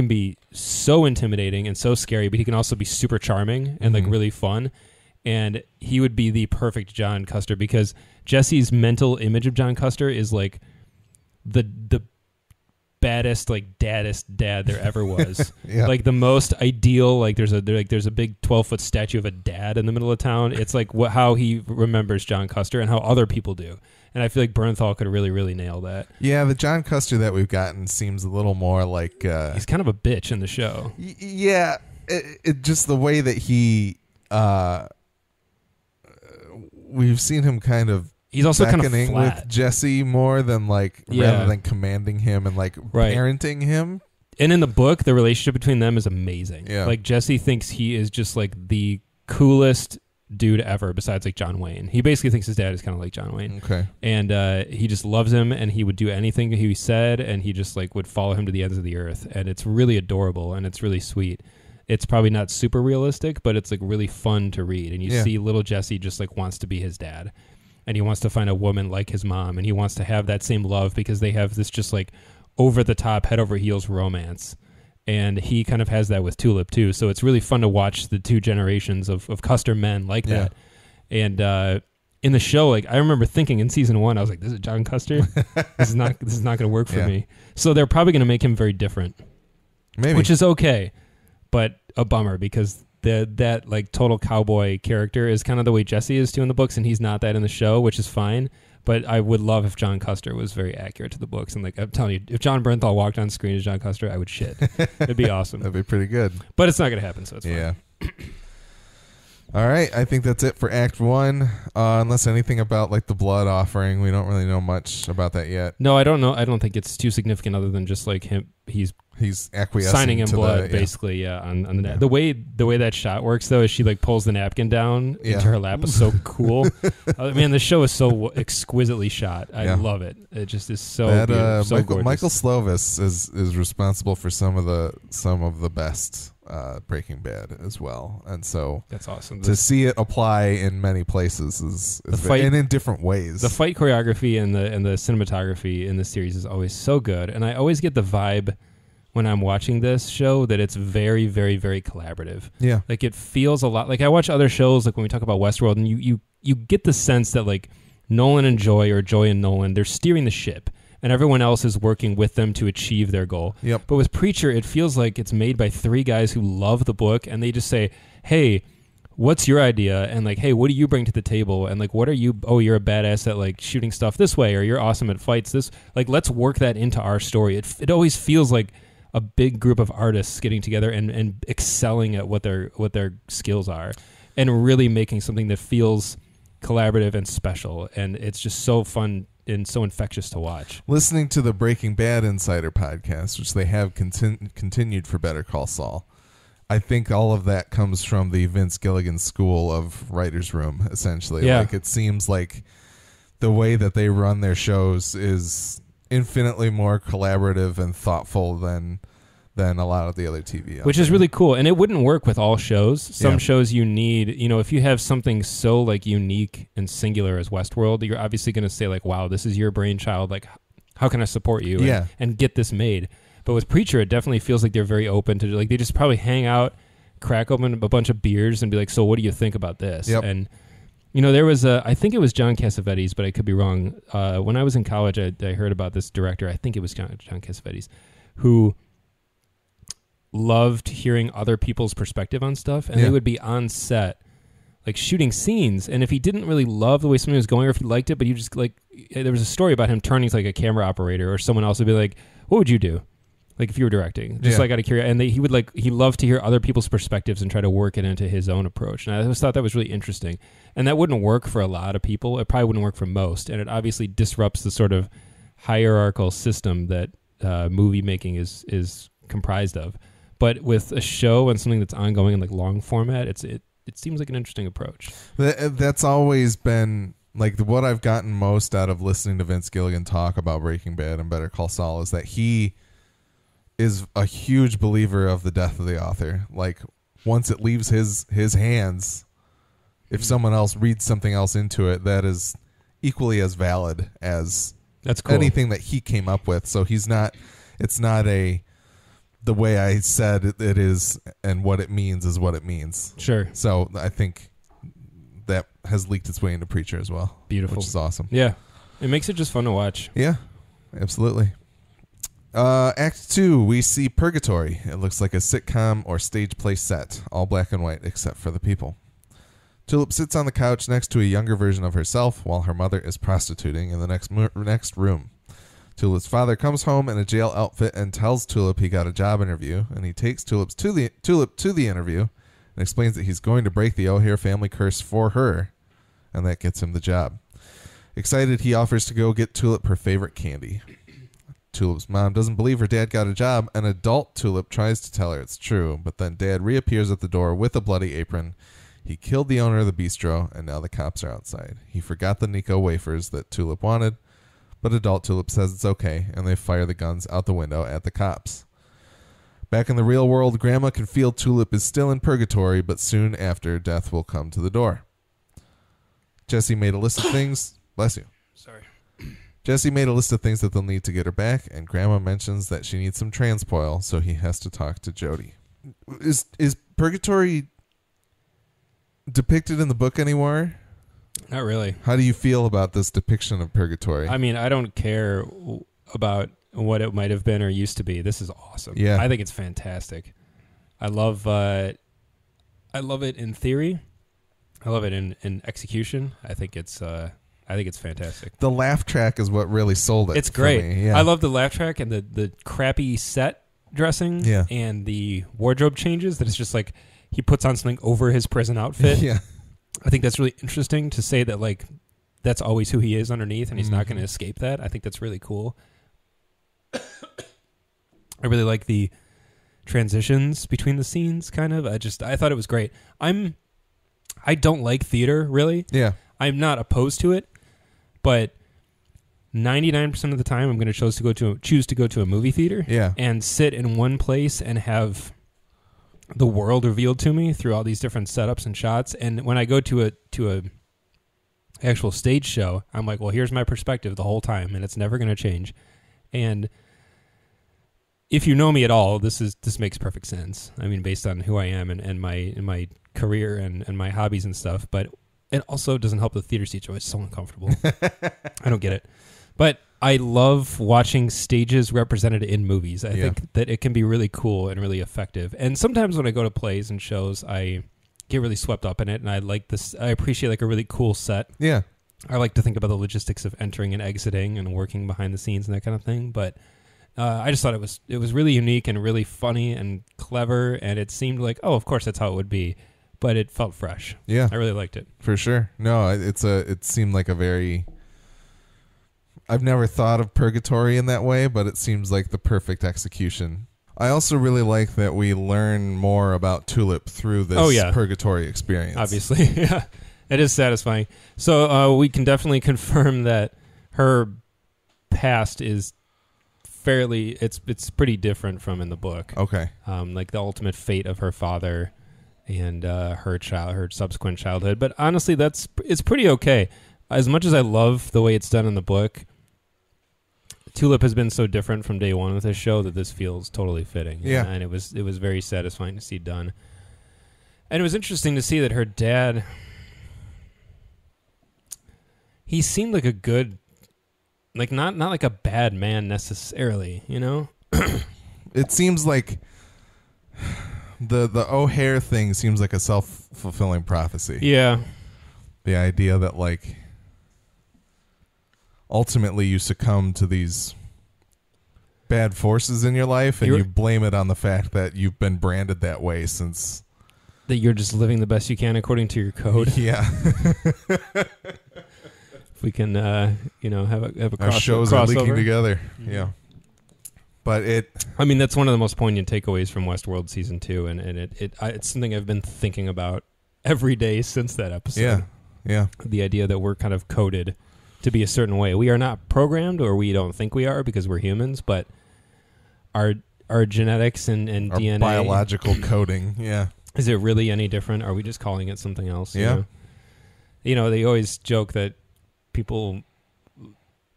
be so intimidating and so scary, but he can also be super charming and like really fun. And he would be the perfect John Custer, because Jesse's mental image of John Custer is like the baddest, like daddest dad there ever was. Like the most ideal. Like there's a big 12-foot statue of a dad in the middle of town. It's like how he remembers John Custer and how other people do. And I feel like Bernthal could really, really nail that. Yeah, the John Custer that we've gotten seems a little more like he's kind of a bitch in the show. Yeah, it just the way that he. We've seen him kind of he's also kind of flat with Jesse more than like rather than commanding him and like parenting him. And in the book, the relationship between them is amazing. Yeah. Like Jesse thinks he is just like the coolest dude ever besides like John Wayne. He basically thinks his dad is kind of like John Wayne. Okay. And he just loves him, and he would do anything he said, and he just like would follow him to the ends of the earth. And it's really adorable, and it's really sweet. It's probably not super realistic, but it's like really fun to read. And you see little Jesse just like wants to be his dad, and he wants to find a woman like his mom, and he wants to have that same love because they have this just like over the top, head over heels romance. And he kind of has that with Tulip too. So it's really fun to watch the two generations of Custer men like that. And in the show, like I remember thinking in season 1, I was like, this is John Custer. This is not going to work for me. So they're probably going to make him very different, maybe, which is okay. But a bummer, because that like total cowboy character is kind of the way Jesse is too in the books, and he's not that in the show, which is fine. But I would love if John Custer was very accurate to the books. And like I'm telling you, if John Bernthal walked on screen as John Custer, I would shit. It'd be awesome. That'd be pretty good. But it's not going to happen, so it's fine. Yeah. All right, I think that's it for Act 1. Unless anything about like the blood offering, we don't really know much about that yet. No, I don't know. I don't think it's too significant, other than just like him. He's acquiescing, signing him to blood, basically. On the the way that shot works though is she like pulls the napkin down into her lap is so cool. Man, the show is so exquisitely shot. I love it. It just is so beautiful, so Michael Slovis is responsible for some of the best Breaking Bad as well, and so that's awesome to see it apply in many places is fight, and in different ways. The fight choreography and the cinematography in this series is always so good, and I always get the vibe when I'm watching this show that it's very, very, very collaborative. Yeah, like it feels a lot like I watch other shows, like when we talk about Westworld, and you get the sense that like Nolan and Joy, or Joy and Nolan, they're steering the ship, and everyone else is working with them to achieve their goal. Yep. But with Preacher, it feels like it's made by 3 guys who love the book, and they just say, hey, what's your idea? And like, hey, what do you bring to the table? And like, what are you? Oh, you're a badass at like shooting stuff this way, or you're awesome at fights this. Like, let's work that into our story. It always feels like a big group of artists getting together and excelling at what their skills are, and really making something that feels collaborative and special. And it's just so fun and so infectious to watch. Listening to the Breaking Bad Insider podcast, which they have continued for Better Call Saul, I think all of that comes from the Vince Gilligan school of writer's room, essentially. Yeah. Like, it seems like the way that they run their shows is infinitely more collaborative and thoughtful than a lot of the other TV. Which is really cool. And it wouldn't work with all shows. Some shows you need, if you have something so like unique and singular as Westworld, you're obviously going to say like, wow, this is your brainchild. Like, how can I support you and get this made? But with Preacher, it definitely feels like they're very open to, like, they just probably hang out, crack open a bunch of beers and be like, so what do you think about this? Yep. And, there was I think it was John Cassavetes, but I could be wrong. When I was in college, I heard about this director. I think it was John Cassavetes, who loved hearing other people's perspective on stuff, and they would be on set like shooting scenes, and if he didn't really love the way something was going, or if he liked it, but you just like, there was a story about him turning to like a camera operator or someone else would be like, what would you do like if you were directing, just like out of curiosity? And he loved to hear other people's perspectives and try to work it into his own approach. And I always thought that was really interesting, and that wouldn't work for a lot of people. It probably wouldn't work for most, and it obviously disrupts the sort of hierarchical system that movie making is comprised of. But with a show and something that's ongoing in like long format, it seems like an interesting approach. That's always been like what I've gotten most out of listening to Vince Gilligan talk about Breaking Bad and Better Call Saul is that he is a huge believer of the death of the author. Like, once it leaves his hands, if someone else reads something else into it, that is equally as valid as that's cool. Anything that he came up with. So it's not the way I said it is, and what it means is what it means. Sure. So I think that has leaked its way into Preacher as well. Beautiful. Which is awesome. Yeah. It makes it just fun to watch. Yeah, absolutely. Act 2, we see Purgatory. It looks like a sitcom or stage play set, all black and white except for the people. Tulip sits on the couch next to a younger version of herself while her mother is prostituting in the next room. Tulip's father comes home in a jail outfit and tells Tulip he got a job interview, and he takes Tulip to the interview and explains that he's going to break the O'Hare family curse for her, and that gets him the job. Excited, he offers to go get Tulip her favorite candy. Tulip's mom doesn't believe her dad got a job, and adult Tulip tries to tell her it's true, but then Dad reappears at the door with a bloody apron. He killed the owner of the bistro, and now the cops are outside. He forgot the Nico wafers that Tulip wanted, but adult Tulip says it's okay, and they fire the guns out the window at the cops. Back in the real world, Grandma can feel Tulip is still in purgatory, but soon after, death will come to the door. Jesse made a list of things. Bless you. Sorry. Jesse made a list of things that they'll need to get her back, and Grandma mentions that she needs some transpoil, so he has to talk to Jody. Is Purgatory depicted in the book anymore? Not really. How do you feel about this depiction of Purgatory? I mean, I don't care about what it might have been or used to be. This is awesome. Yeah. I think it's fantastic. I love it in theory. I love it in execution. I think it's fantastic. The laugh track is what really sold it. It's great. For me. Yeah. I love the laugh track and the crappy set dressing and the wardrobe changes that it's just like he puts on something over his prison outfit. Yeah. I think that's really interesting to say that like that's always who he is underneath and he's not going to escape that. I think that's really cool. I really like the transitions between the scenes kind of. I thought it was great. I don't like theater really. Yeah. I'm not opposed to it, but 99% of the time I'm going to choose to go to a movie theater and sit in one place and have the world revealed to me through all these different setups and shots. And when I go to a actual stage show, I'm like, well, here's my perspective the whole time, and it's never going to change. And if you know me at all, this makes perfect sense. I mean, based on who I am and my career and my hobbies and stuff. But it also doesn't help the theater seats are always so uncomfortable. I don't get it. But I love watching stages represented in movies. I think that it can be really cool and really effective. And sometimes when I go to plays and shows, I get really swept up in it, and I like this. I appreciate like a really cool set. Yeah. I like to think about the logistics of entering and exiting and working behind the scenes and that kind of thing. But I just thought it was really unique and really funny and clever, and it seemed like, oh, of course that's how it would be. But it felt fresh. Yeah. I really liked it. For sure. No, it seemed like a very... I've never thought of Purgatory in that way, but it seems like the perfect execution. I also really like that we learn more about Tulip through this Purgatory experience. Obviously, yeah. It is satisfying. So we can definitely confirm that her past is it's pretty different from in the book. Okay. Like the ultimate fate of her father and her subsequent childhood. But honestly, it's pretty okay. As much as I love the way it's done in the book, Tulip has been so different from day one with this show that this feels totally fitting. Yeah. And it was very satisfying to see done. And it was interesting to see that her dad, he seemed like a good, like not like a bad man necessarily, you know? It seems like the O'Hare thing seems like a self-fulfilling prophecy. Yeah. The idea that like ultimately you succumb to these bad forces in your life and you blame it on the fact that you've been branded that way since... That you're just living the best you can according to your code. Yeah. If we can, have a Our shows crossover. are leaking together. Mm-hmm. Yeah. But that's one of the most poignant takeaways from Westworld Season 2, and it's something I've been thinking about every day since that episode. Yeah. Yeah. The idea that we're kind of coded to be a certain way. We are not programmed, or we don't think we are because we're humans, but our genetics and our DNA... biological coding, yeah. Is it really any different? Are we just calling it something else? Yeah. You know, they always joke that people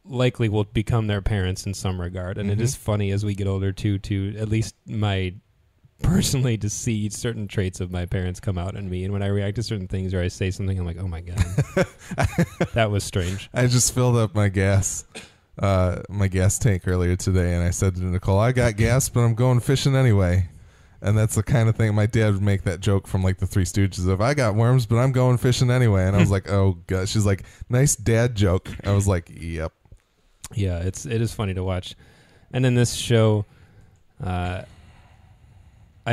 likely will become their parents in some regard. And it is funny as we get older to at least my personally to see certain traits of my parents come out in me. And when I react to certain things or I say something, I'm like, oh my God, that was strange. I just filled up my gas tank earlier today, and I said to Nicole, I got gas, but I'm going fishing anyway. And that's the kind of thing my dad would make that joke from like the Three Stooges of, I got worms, but I'm going fishing anyway. And I was like, oh God. She's like, nice dad joke. I was like, yep. Yeah, it is funny to watch. And in this show, I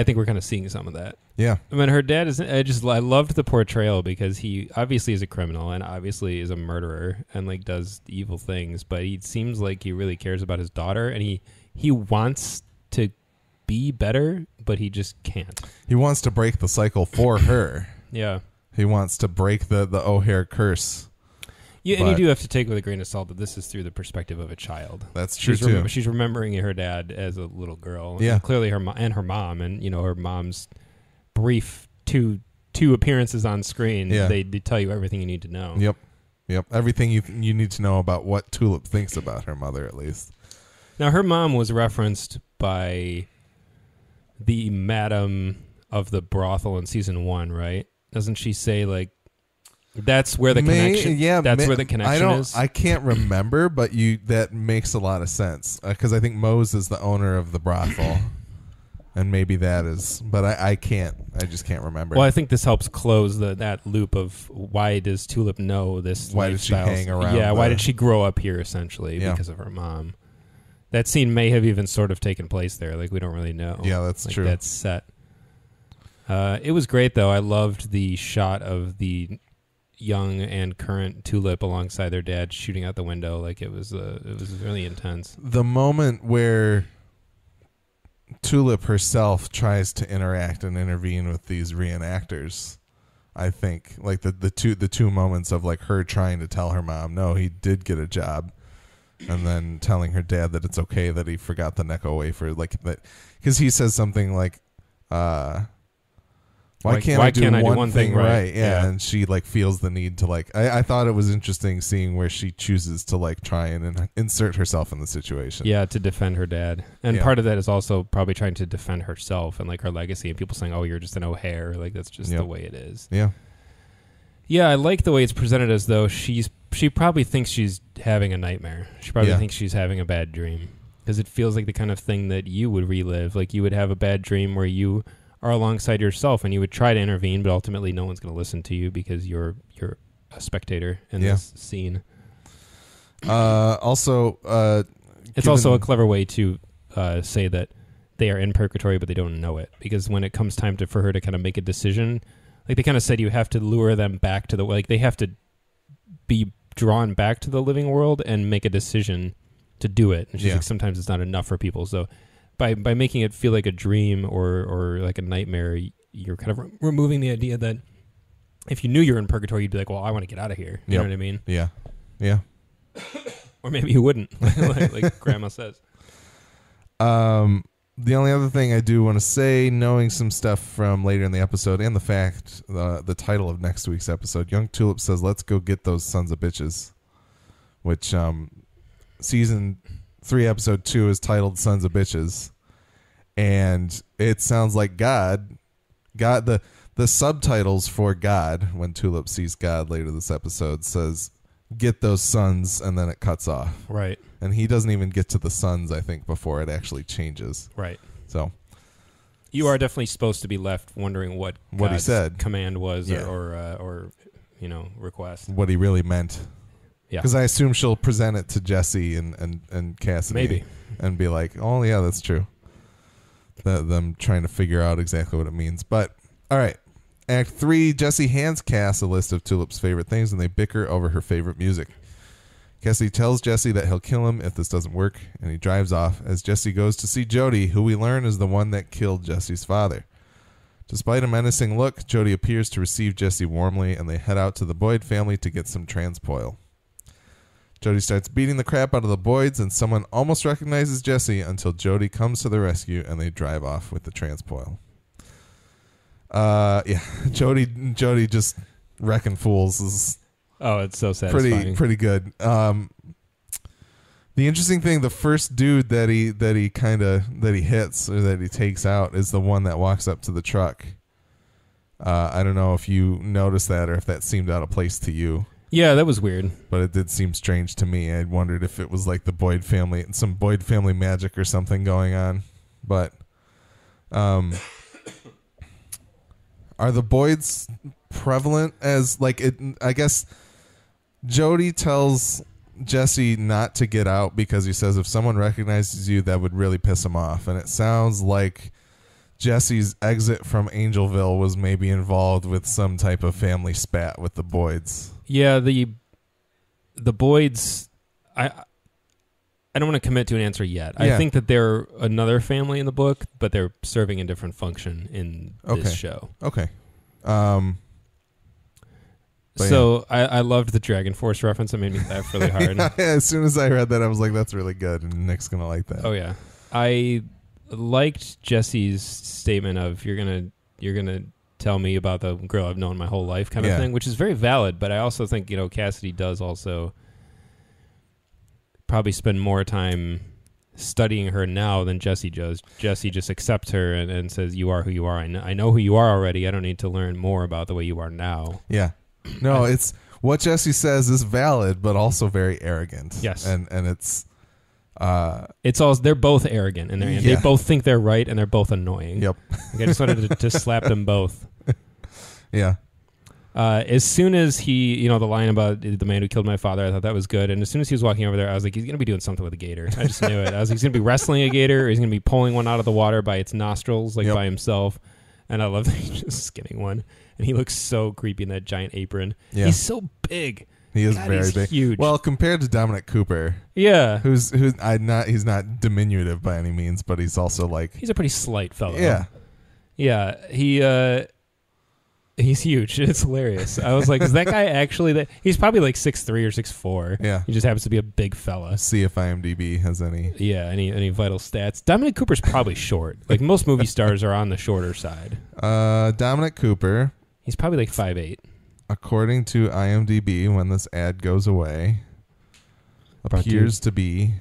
think we're kind of seeing some of that. Yeah. I mean, her dad is, I loved the portrayal because he obviously is a criminal and obviously is a murderer and like does evil things, but he seems like he really cares about his daughter and he wants to be better, but he just can't. He wants to break the cycle for her. Yeah. He wants to break the O'Hare curse. Yeah, and you do have to take with a grain of salt that this is through the perspective of a child. That's true too. She's remembering her dad as a little girl. Yeah. And clearly her mom, and you know her mom's brief two appearances on screen. Yeah. They tell you everything you need to know. Yep. Everything you need to know about what Tulip thinks about her mother, at least. Now her mom was referenced by the madam of the brothel in season 1, right? Doesn't she say like that's where the connection? Yeah, that's where the connection is. I can't remember, but that makes a lot of sense because I think Mose is the owner of the brothel, and maybe that is. But I just can't remember. Well, I think this helps close that loop of why does Tulip know this? Why did she hang around? Yeah, why did she grow up here essentially because of her mom? That scene may have even sort of taken place there. Like we don't really know. Yeah, that's true. That's set. It was great though. I loved the shot of the young and current Tulip alongside their dad shooting out the window. Like it was really intense. The moment where Tulip herself tries to interact and intervene with these reenactors, I think like the two moments of like her trying to tell her mom, no, he did get a job, and then telling her dad that it's okay that he forgot the Necco wafer, like that, because he says something like, why can't I do one thing right? Yeah, and she like feels the need to like. I thought it was interesting seeing where she chooses to like try and insert herself in the situation. Yeah, to defend her dad, and part of that is also probably trying to defend herself and like her legacy. And people saying, "Oh, you're just an O'Hare," like that's just the way it is. Yeah, yeah. I like the way it's presented as though she probably thinks she's having a nightmare. She probably thinks she's having a bad dream because it feels like the kind of thing that you would relive. Like you would have a bad dream where you are alongside yourself and you would try to intervene, but ultimately no one's going to listen to you because you're a spectator in this scene. It's also a clever way to say that they are in purgatory but they don't know it, because when it comes time for her to kind of make a decision, like they kind of said, you have to lure them back to they have to be drawn back to the living world and make a decision to do it. And she's like, sometimes it's not enough for people. So by making it feel like a dream or like a nightmare, you're kind of removing the idea that if you knew you're in purgatory, you'd be like, well, I want to get out of here. You know what I mean? Yeah. Or maybe you wouldn't, like Grandma says. The only other thing I do want to say, knowing some stuff from later in the episode and the fact, the title of next week's episode, Young Tulip says, let's go get those sons of bitches, which season 3 episode 2 is titled Sons of Bitches, and it sounds like God, the subtitles for God, when Tulip sees God later this episode, says, get those sons, and then it cuts off. Right. And he doesn't even get to the sons, I think, before it actually changes. Right. So you are definitely supposed to be left wondering what God's he said command was or request. What he really meant. Yeah. Because I assume she'll present it to Jesse and Cassidy. Maybe. And be like, oh, yeah, that's true. Them trying to figure out exactly what it means. But, all right. Act 3, Jesse hands Cass a list of Tulip's favorite things, and they bicker over her favorite music. Cassidy tells Jesse that he'll kill him if this doesn't work, and he drives off as Jesse goes to see Jody, who we learn is the one that killed Jesse's father. Despite a menacing look, Jody appears to receive Jesse warmly, and they head out to the Boyd family to get some transpoil. Jody starts beating the crap out of the Boyds, and someone almost recognizes Jesse until Jody comes to the rescue, and they drive off with the transpoil. Jody just wrecking fools is it's so satisfying. Pretty good. The interesting thing, the first dude that he hits or that he takes out is the one that walks up to the truck. I don't know if you noticed that or if that seemed out of place to you. Yeah, that was weird. But it did seem strange to me. I wondered if it was like the Boyd family, some Boyd family magic or something going on. But are the Boyds prevalent as like it? I guess Jody tells Jesse not to get out because he says if someone recognizes you, that would really piss him off. And it sounds like Jesse's exit from Angelville was maybe involved with some type of family spat with the Boyds. Yeah, the Boyds, I don't want to commit to an answer yet. Yeah. I think that they're another family in the book, but they're serving a different function in this show. Okay. So yeah. I loved the Dragon Force reference. It made me laugh really hard. As soon as I read that, I was like, that's really good, and Nick's going to like that. Oh, yeah. I liked Jesse's statement of, you're gonna tell me about the girl I've known my whole life kind of thing, which is very valid, but I also think, Cassidy does also probably spend more time studying her now than Jesse does. Jesse just accepts her and says, you are who you are. I know who you are already. I don't need to learn more about the way you are now. Yeah. No, it's what Jesse says is valid, but also very arrogant. Yes. And it's they're both arrogant and they both think they're right and they're both annoying. Yep. Like I just wanted to slap them both. Yeah. As soon as he, the line about the man who killed my father, I thought that was good. And as soon as he was walking over there, I was like, he's going to be doing something with a gator. I just knew it. I was like, he's going to be wrestling a gator or he's going to be pulling one out of the water by its nostrils, by himself. And I love that he's just skinning one. And he looks so creepy in that giant apron. Yeah. He's so big. He is very big. Huge. Well, compared to Dominic Cooper. Yeah. He's not diminutive by any means, but he's also he's a pretty slight fellow. Yeah. Yeah. He's huge. It's hilarious. I was like, is that guy actually that? He's probably like 6'3" or 6'4". Yeah. He just happens to be a big fella. See if IMDb has any. Yeah, any vital stats. Dominic Cooper's probably short. Like most movie stars are on the shorter side. Dominic Cooper. He's probably like 5'8". According to IMDb, when this ad goes away, appears to be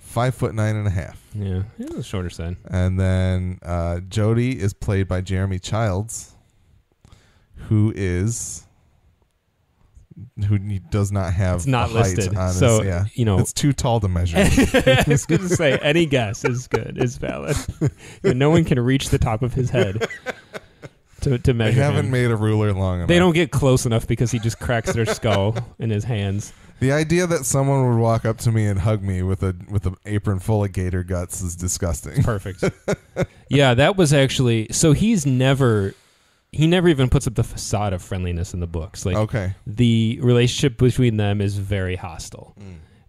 5'9.5". Yeah, he's the shorter side. And then Jody is played by Jeremy Childs, who does not have it's not height listed. On so his, it's too tall to measure. I was going to say any guess is good, is valid. No one can reach the top of his head to measure. They haven't him. made a ruler long enough. They don't get close enough because he just cracks their skull in his hands. The idea that someone would walk up to me and hug me with an apron full of gator guts is disgusting. Perfect. Yeah, that was actually so. He never even puts up the facade of friendliness in the books. The relationship between them is very hostile.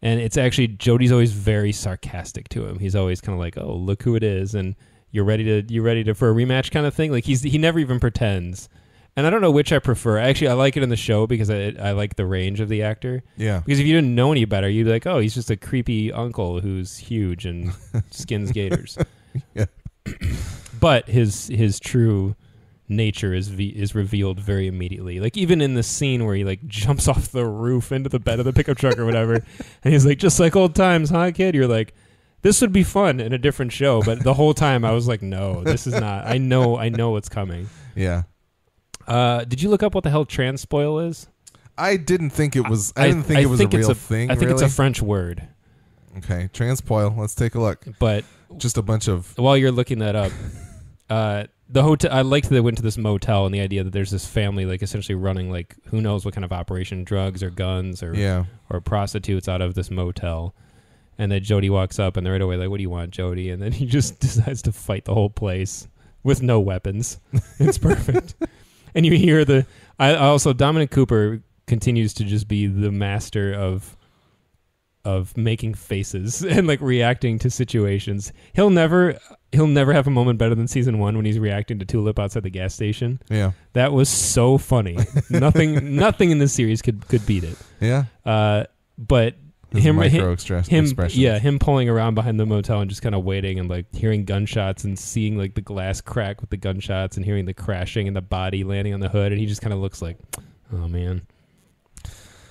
And it's actually, Jody's always very sarcastic to him. He's always kind of like, oh, look who it is. And you ready to for a rematch kind of thing. Like he never even pretends. And I don't know which I prefer. Actually, I like it in the show because I like the range of the actor. Yeah. Because if you didn't know any better, you'd be like, oh, he's just a creepy uncle who's huge and skins gators. Yeah. But his true nature is revealed very immediately. Like even in the scene where he jumps off the roof into the bed of the pickup truck or whatever, and he's like, just like old times, huh, kid? You're like, this would be fun in a different show. But the whole time I was like, no, this is not. I know what's coming. Yeah. Did you look up what the hell transspoil is? I didn't think it was. I didn't think it was a real thing. I think it's a French word. Okay, transspoil. Let's take a look. But just a bunch of. While you're looking that up, the hotel. I liked that they went to this motel and the idea that there's this family essentially running who knows what kind of operation, drugs or guns or prostitutes out of this motel. And then Jody walks up and they're right away what do you want, Jody? And then he just decides to fight the whole place with no weapons. It's perfect. And you hear also Dominic Cooper continues to just be the master of making faces and reacting to situations. He'll never have a moment better than season 1 when he's reacting to Tulip outside the gas station. Yeah. That was so funny. Nothing in this series could beat it. Yeah. But him expressions. Yeah, him pulling around behind the motel and just kind of waiting and hearing gunshots and seeing the glass crack with the gunshots and hearing the crashing and the body landing on the hood, and he just kind of looks like, oh man,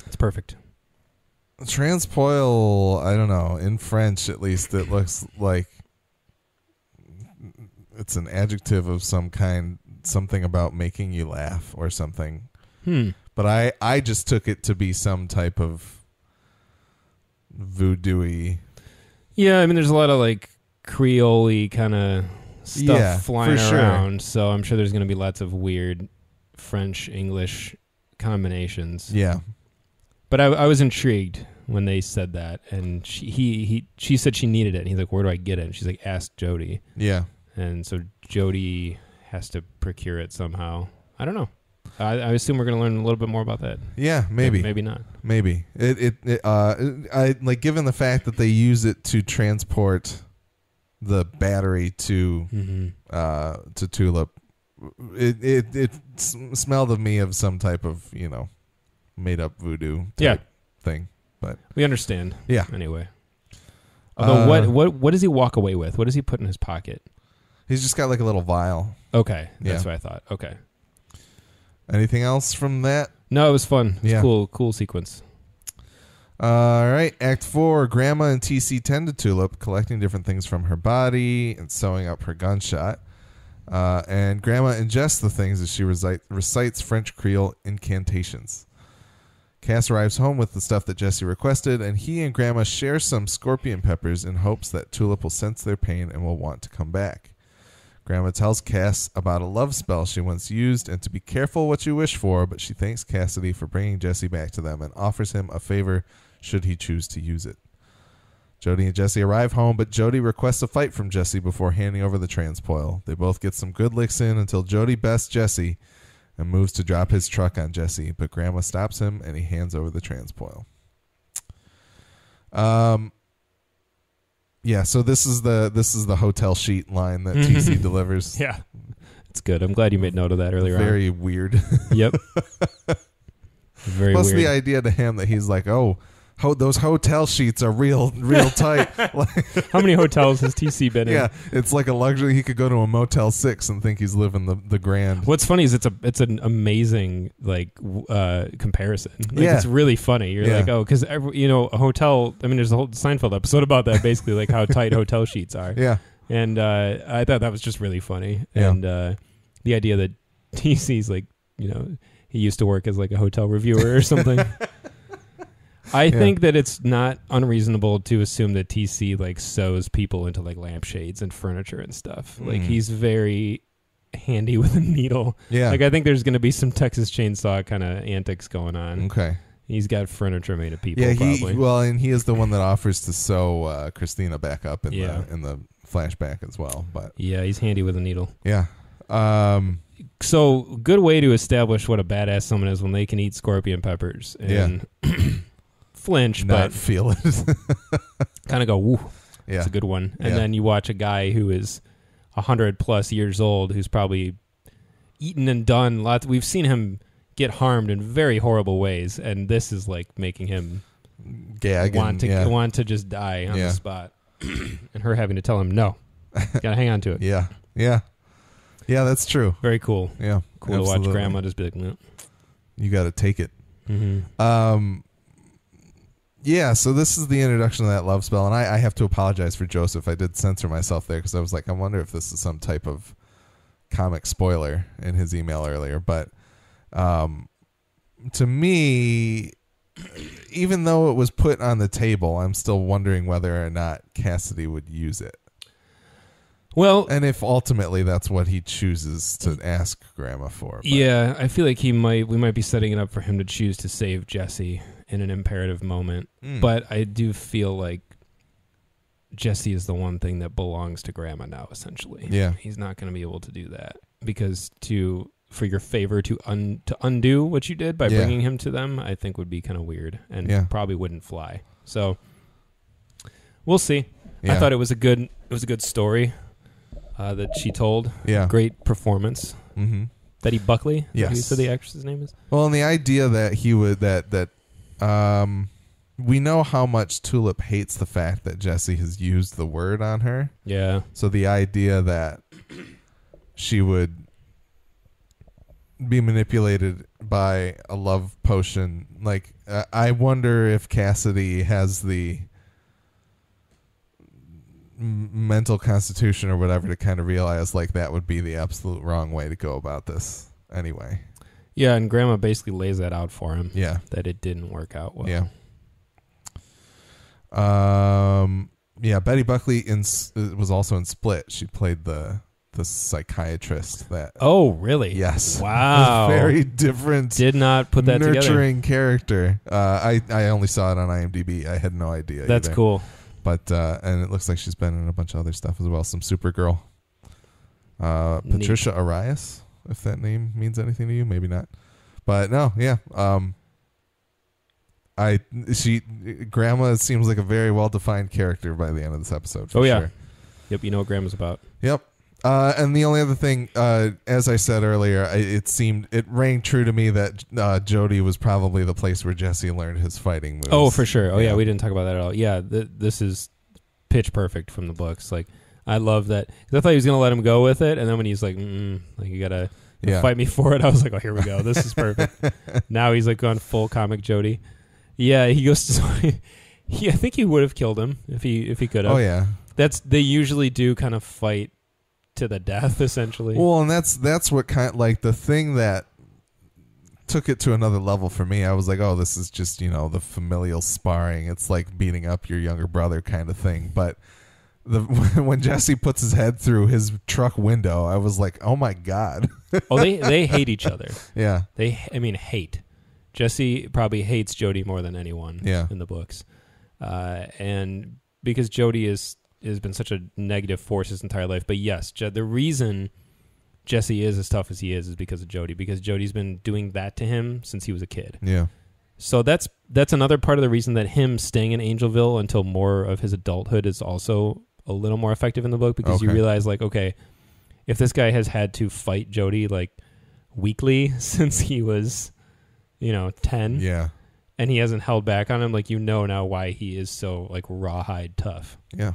it's perfect. Transpoil, I don't know. In French, at least, it looks like it's an adjective of some kind, something about making you laugh or something. But I just took it to be some type of voodoo-y. Yeah, I mean, there's a lot of like Creole-y kind of stuff flying around, so I'm sure there's going to be lots of weird French-English combinations. Yeah. But I was intrigued when they said that, and she said she needed it, and he's like, where do I get it? And she's like, ask Jody. Yeah. And so Jody has to procure it somehow. I don't know. I assume we're going to learn a little bit more about that. Yeah, maybe. Maybe not. Maybe. I like, given the fact that they use it to transport the battery to Tulip, it smelled of me of some type of, made up voodoo type thing. But we understand. Yeah. Anyway. Although what does he walk away with? What does he put in his pocket? He's just got like a little vial. Okay. That's what I thought. Okay. Anything else from that? No, it was fun. It was cool sequence. All right. Act 4, Grandma and TC tend to Tulip, collecting different things from her body and sewing up her gunshot. And Grandma ingests the things as she recites French Creole incantations. Cass arrives home with the stuff that Jesse requested, and he and Grandma share some scorpion peppers in hopes that Tulip will sense their pain and will want to come back. Grandma tells Cass about a love spell she once used and to be careful what you wish for, but she thanks Cassidy for bringing Jesse back to them and offers him a favor should he choose to use it. Jody and Jesse arrive home, but Jody requests a fight from Jesse before handing over the transpoil. They both get some good licks in until Jody bests Jesse and moves to drop his truck on Jesse, but Grandma stops him and he hands over the transpoil. Yeah, so this is the hotel sheet line that TC delivers. Yeah, it's good. I'm glad you made note of that earlier. Very weird. Yep. Very Plus weird. the idea to him that he's like, those hotel sheets are real tight. How many hotels has TC been in? Yeah, it's like a luxury. He could go to a Motel 6 and think he's living the grand. What's funny is it's an amazing comparison. It's really funny. You're like, because a hotel. I mean, there's a whole Seinfeld episode about that, basically, like how tight hotel sheets are. Yeah, and I thought that was just really funny. And the idea that TC's like, he used to work as like a hotel reviewer or something. I think that it's not unreasonable to assume that TC like sews people into like lampshades and furniture and stuff. Like he's very handy with a needle. Yeah. Like I think there's going to be some Texas Chainsaw kind of antics going on. Okay. He's got furniture made of people. Yeah. Probably. And he is the one that offers to sew Christina back up in the flashback as well. But yeah, he's handy with a needle. Yeah. So good way to establish what a badass someone is when they can eat scorpion peppers and flinch, not but feel it. Kind of go, woo. Yeah. It's a good one. And then you watch a guy who is 100+ years old, who's probably eaten and done lots. We've seen him get harmed in very horrible ways, and this is like making him gag want to just die on the spot. And her having to tell him no, gotta hang on to it. Yeah, that's true. Very cool. Yeah, cool absolutely. To watch Grandma just be like, no. You got to take it. Mm-hmm. Yeah, so this is the introduction of that love spell, and I have to apologize for Joseph. I did censor myself there because I was like, I wonder if this is some type of comic spoiler in his email earlier. But to me, even though it was put on the table, I'm still wondering whether or not Cassidy would use it. Well, and if ultimately that's what he chooses to ask Grandma for. But. Yeah, I feel like we might be setting it up for him to choose to save Jesse in an imperative moment. But I do feel like Jesse is the one thing that belongs to Grandma now, essentially. Yeah. He's not going to be able to do that because for your favor to undo what you did by bringing him to them, I think would be kind of weird and probably wouldn't fly. So we'll see. I thought it was a good story that she told. Yeah. Great performance. Mm-hmm. Betty Buckley? Yes. Who you said the actress's name is? Well, and the idea that he would we know how much Tulip hates the fact that Jesse has used the word on her. Yeah. So the idea that she would be manipulated by a love potion. Like, I wonder if Cassidy has the mental constitution or whatever to kind of realize like that would be the absolute wrong way to go about this anyway. Yeah, and Grandma basically lays that out for him. Yeah. That it didn't work out well. Yeah. Yeah, Betty Buckley was also in Split. She played the psychiatrist that. Oh, really? Yes. Wow. Very different. Did not put that nurturing together. character. I only saw it on IMDb. I had no idea. That's either. cool. But and it looks like she's been in a bunch of other stuff as well. Some Supergirl. Patricia Arias, if that name means anything to you, maybe not. But no, yeah. Grandma seems like a very well defined character by the end of this episode. For yeah. Sure. Yep, you know what Grandma's about. Yep. And the only other thing, as I said earlier, it rang true to me that Jody was probably the place where Jesse learned his fighting moves. Oh, for sure. Oh, yeah, we didn't talk about that at all. Yeah, this is pitch perfect from the books. Like, I love that. 'Cause I thought he was going to let him go with it, and then when he's like, like you got to fight me for it, I was like, oh, here we go. This is perfect. Now he's like gone full comic Jody. Yeah, he goes to... I think he would have killed him if he could have. Oh, yeah. They usually do kind of fight to the death, essentially. Well, and that's what kind of, like, the thing that took it to another level for me. I was like, oh, this is just, the familial sparring. It's like beating up your younger brother kind of thing. But when Jesse puts his head through his truck window, I was like, oh my God. Oh, they hate each other. Yeah. Hate. Jesse probably hates Jody more than anyone in the books. And because Jody has been such a negative force his entire life. But yes, the reason Jesse is as tough as he is because of Jody, because Jody's been doing that to him since he was a kid. Yeah. So that's another part of the reason that him staying in Angelville until more of his adulthood is also a little more effective in the book, because you realize, like, okay, if this guy has had to fight Jody like weekly since he was, 10. Yeah. And he hasn't held back on him, like, now why he is so like rawhide tough. Yeah.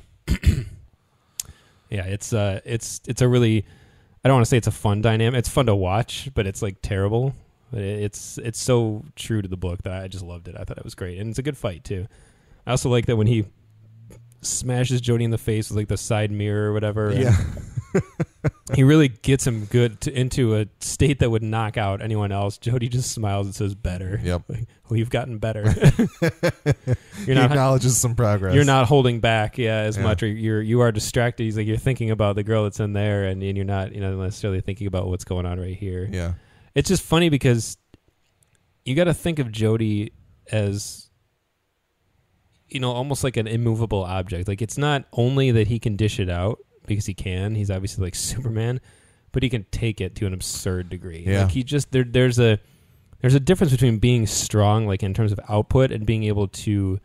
Yeah, it's a really, I don't want to say it's a fun dynamic. It's fun to watch, but it's like terrible. But it's so true to the book that I just loved it. I thought it was great, and it's a good fight too. I also like that when he smashes Jody in the face with like the side mirror or whatever. Yeah. He really gets him into a state that would knock out anyone else. Jody just smiles and says, "Better." Yep. Like, well, you've gotten better. He acknowledges some progress. You're not holding back, as much, or you are distracted. He's like, you're thinking about the girl that's in there, and you're not, necessarily thinking about what's going on right here. Yeah. It's just funny because you got to think of Jody as, almost like an immovable object. Like, it's not only that he can dish it out, because he can. He's obviously like Superman, but he can take it to an absurd degree. Yeah. Like, he just there's a difference between being strong, like in terms of output, and being able to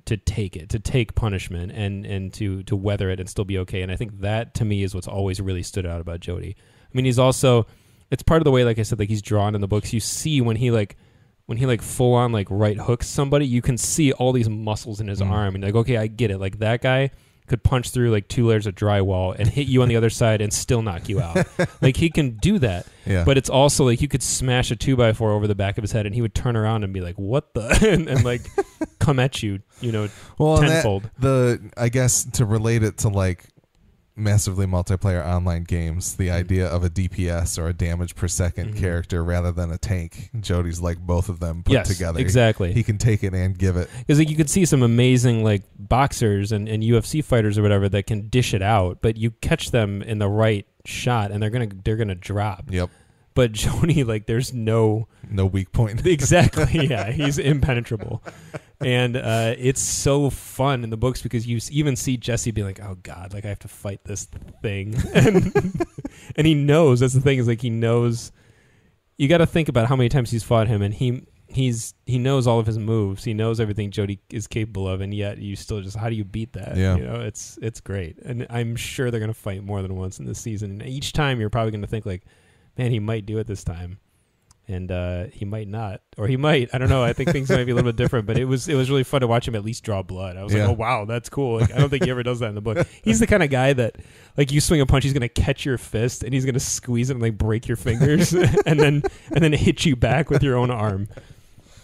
take punishment and to weather it and still be okay. And I think that, to me, is what's always really stood out about Jody. I mean, he's also, it's part of the way, like I said, like he's drawn in the books. You see when he full on like right hooks somebody, you can see all these muscles in his arm, and like, okay, I get it. Like, that guy could punch through like 2 layers of drywall and hit you on the other side and still knock you out. Like, he can do that. Yeah. But it's also like you could smash a 2x4 over the back of his head and he would turn around and be like, what the? and like come at you, tenfold. I guess to relate it to like massively multiplayer online games, the idea of a DPS or a damage per second character rather than a tank. Jody's like both of them put together. Exactly. He can take it and give it. Because like, you could see some amazing like boxers and UFC fighters or whatever that can dish it out, but you catch them in the right shot and they're gonna drop. Yep. But Jody, like, there's no weak point. Exactly. Yeah, he's impenetrable. And it's so fun in the books because you even see Jesse be like, oh God, like I have to fight this thing. And he knows, that's the thing, is like he knows, you got to think about how many times he's fought him, and he knows all of his moves. He knows everything Jody is capable of, and yet you still just, how do you beat that? Yeah. It's great. And I'm sure they're going to fight more than once in this season. And each time you're probably going to think like, man, he might do it this time. And he might not, or he might. I don't know. I think things might be a little bit different, but it was really fun to watch him at least draw blood. I was like, oh wow, that's cool. Like, I don't think he ever does that in the book. He's the kind of guy that, like, you swing a punch, he's gonna catch your fist and he's gonna squeeze it and like break your fingers, and then hit you back with your own arm.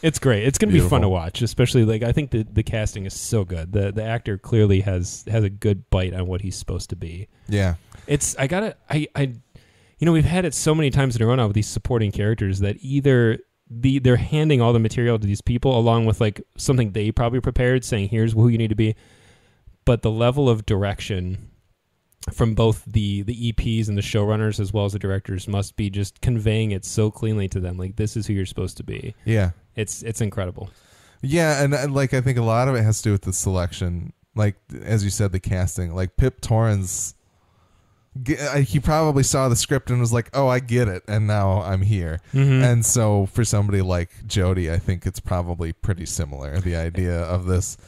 It's great. It's gonna be fun to watch, especially like I think the casting is so good. The actor clearly has a good bite on what he's supposed to be. Yeah, You know, we've had it so many times in a row now with these supporting characters that either they're handing all the material to these people along with like something they probably prepared, saying here's who you need to be, but the level of direction from both the EPs and the showrunners as well as the directors must be just conveying it so cleanly to them, like this is who you're supposed to be. Yeah, it's incredible. Yeah, and like I think a lot of it has to do with the selection, like as you said, the casting. Like Pip Torrens. He probably saw the script and was like, oh, I get it, and now I'm here. Mm-hmm. And so for somebody like Jody, I think it's probably pretty similar, the idea of this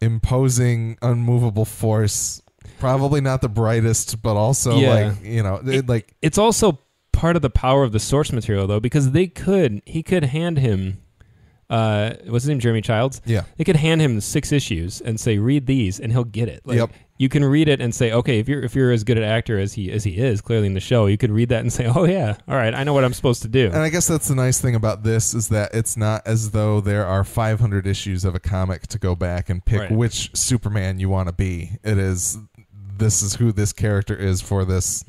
imposing, unmovable force, probably not the brightest, but also it's also part of the power of the source material, though, because he could hand him what's his name, Jeremy Childs? Yeah. They could hand him 6 issues and say, read these, and he'll get it. Like, yep. You can read it and say, okay, if you're as good an actor as he is clearly in the show, you could read that and say, oh yeah, all right, I know what I'm supposed to do. And I guess that's the nice thing about this is that it's not as though there are 500 issues of a comic to go back and pick which Superman you want to be. This is who this character is for this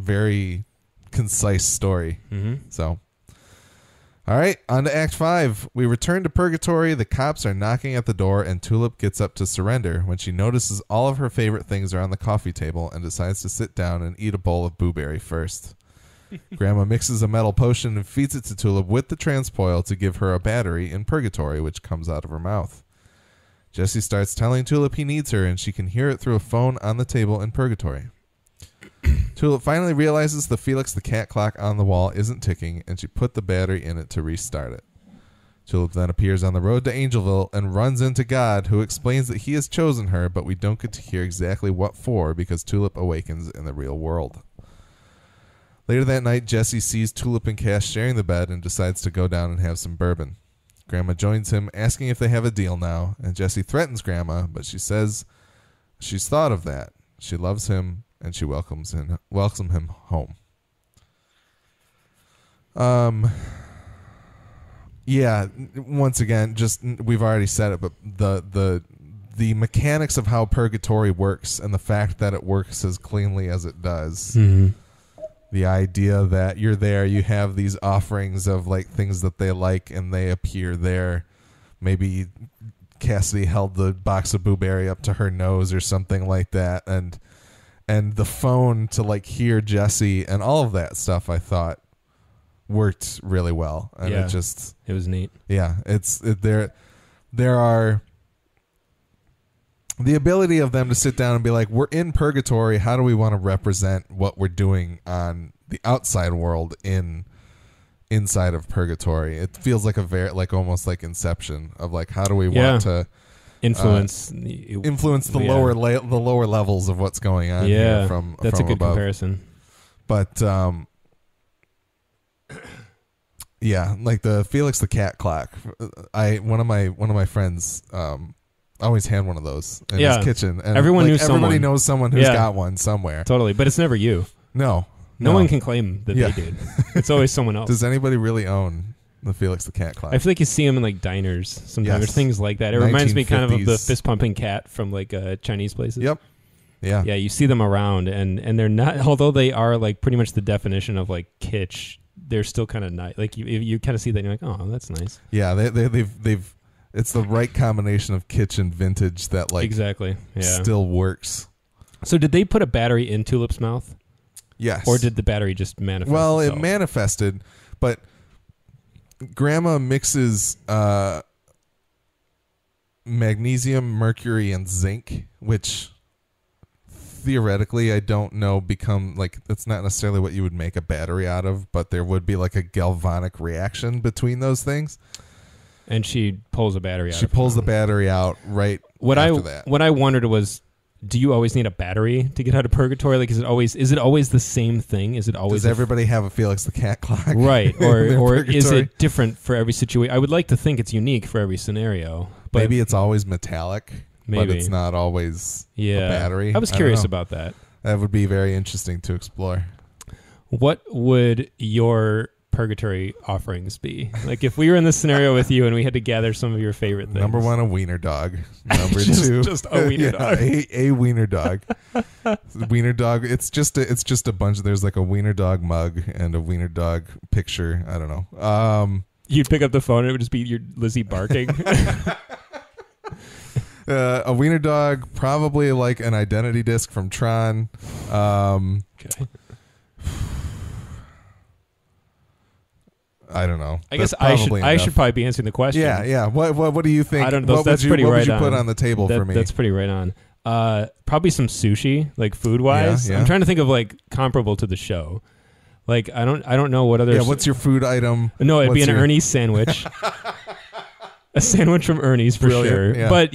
very concise story. Mm-hmm. So. All right, on to Act 5. We return to Purgatory. The cops are knocking at the door, and Tulip gets up to surrender when she notices all of her favorite things are on the coffee table and decides to sit down and eat a bowl of blueberry first. Grandma mixes a metal potion and feeds it to Tulip with the transpoil to give her a battery in Purgatory, which comes out of her mouth. Jesse starts telling Tulip he needs her, and she can hear it through a phone on the table in Purgatory. Tulip finally realizes the Felix the Cat clock on the wall isn't ticking, and she put the battery in it to restart it. Tulip then appears on the road to Angelville and runs into God, who explains that he has chosen her, but we don't get to hear exactly what for because Tulip awakens in the real world. Later that night, Jesse sees Tulip and Cass sharing the bed and decides to go down and have some bourbon. Grandma joins him, asking if they have a deal now, and Jesse threatens Grandma, but she says she's thought of that. She loves him, and she welcomes him home. Yeah, once again, just we've already said it, but the mechanics of how Purgatory works and the fact that it works as cleanly as it does. Mm-hmm. The idea that you're there, you have these offerings of like things that they like, and they appear there. Maybe Cassidy held the box of blueberry up to her nose or something like that, and the phone to like hear Jesse and all of that stuff, I thought worked really well. And it was neat. Yeah, there are the ability of them to sit down and be like, we're in Purgatory, how do we want to represent what we're doing on the outside world inside of Purgatory? It feels like a very like almost like Inception of like, how do we want to influence the lower levels of what's going on here from that's from a good above. Comparison. But yeah, like the Felix the Cat clock. One of my friends always had one of those in his kitchen, and everybody knows someone who's got one somewhere. Totally, but it's never you. No one can claim that they did. It's always someone else. Does anybody really own the Felix the Cat clock? I feel like you see them in like diners sometimes, or things like that. It reminds me kind of the fist pumping cat from like Chinese places. Yep. Yeah. Yeah, you see them around, and they're not. Although they are like pretty much the definition of like kitsch, they're still kind of nice. Like you kind of see that, and you're like, oh, that's nice. Yeah, they've. It's the right combination of kitsch and vintage that like exactly still works. So did they put a battery in Tulip's mouth? Yes. Or did the battery just manifest? Well, itself? It manifested, but Grandma mixes magnesium, mercury, and zinc, which theoretically I don't know become like that's not necessarily what you would make a battery out of, but there would be like a galvanic reaction between those things. And she pulls a battery out. She pulls the battery out right after that. What I wondered was, do you always need a battery to get out of purgatory? Like, is it always the same thing? Is it always? Does everybody have a Felix the Cat clock? Right, or is purgatory? it different for every situation? I would like to think it's unique for every scenario. But maybe it's always metallic, maybe. but it's not always a battery. I was curious about that. That would be very interesting to explore. What would your purgatory offerings be? Like if we were in this scenario with you and we had to gather some of your favorite things. Number 1, a wiener dog. Number 2, just a wiener dog. A wiener dog. Wiener dog. It's just a bunch. There's like a wiener dog mug and a wiener dog picture. I don't know. You'd pick up the phone and it would just be your Lizzie barking. A wiener dog, probably like an identity disc from Tron. Okay. I don't know. I guess I should probably be answering the question. Yeah. What do you think? I don't know. What would you put on the table for me? That's pretty right on. Probably some sushi, like food wise. Yeah. I'm trying to think of like comparable to the show. Like I don't know what other. Yeah. What's your food item? No, it'd be an Ernie's sandwich. A sandwich from Ernie's for sure. Yeah. But,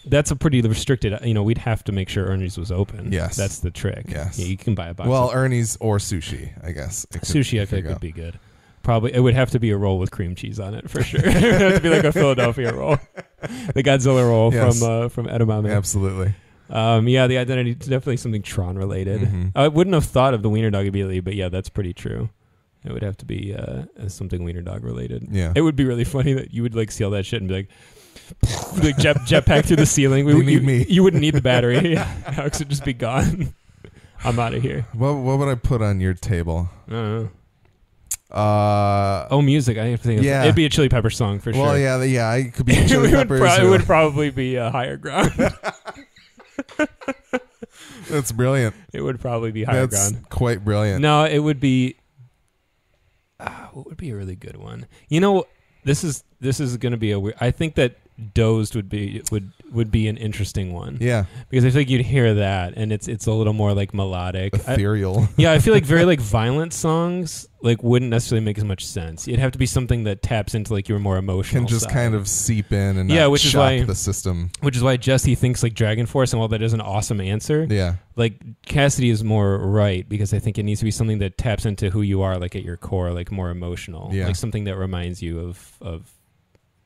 that's a pretty restricted, we'd have to make sure Ernie's was open. Yes. That's the trick. Yes. Yeah, you can buy a box. Well, Ernie's or sushi, I guess. Sushi, I think, would be good. Probably, it would have to be a roll with cream cheese on it for sure. It would have to be like a Philadelphia roll. The Godzilla roll from Edamame. Absolutely. The identity is definitely something Tron related. Mm-hmm. I wouldn't have thought of the wiener dog immediately, but yeah, that's pretty true. It would have to be something wiener dog related. Yeah. It would be really funny that you would like see all that shit and be like jetpack through the ceiling. You wouldn't need the battery. Alex would just be gone. I'm out of here. What would I put on your table? I don't know. Music. I have to think. It'd be a Chili Pepper song for sure. Well, yeah. It could be Chili Peppers. It would probably be a Higher Ground. That's brilliant. It would probably be Higher Ground. That's quite brilliant. No, it would be. What would be a really good one? This is going to be a weird. I think that Dozed would be an interesting one. Yeah, because I think you'd hear that, and it's a little more like melodic, ethereal. I feel like very like violent songs like wouldn't necessarily make as much sense. It'd have to be something that taps into like your more emotional. Can just side. Kind of seep in and not which shock is why the system. Which is why Jesse thinks like Dragon Force, and while that is an awesome answer, like Cassidy is more right because I think it needs to be something that taps into who you are, like at your core, like more emotional, like something that reminds you of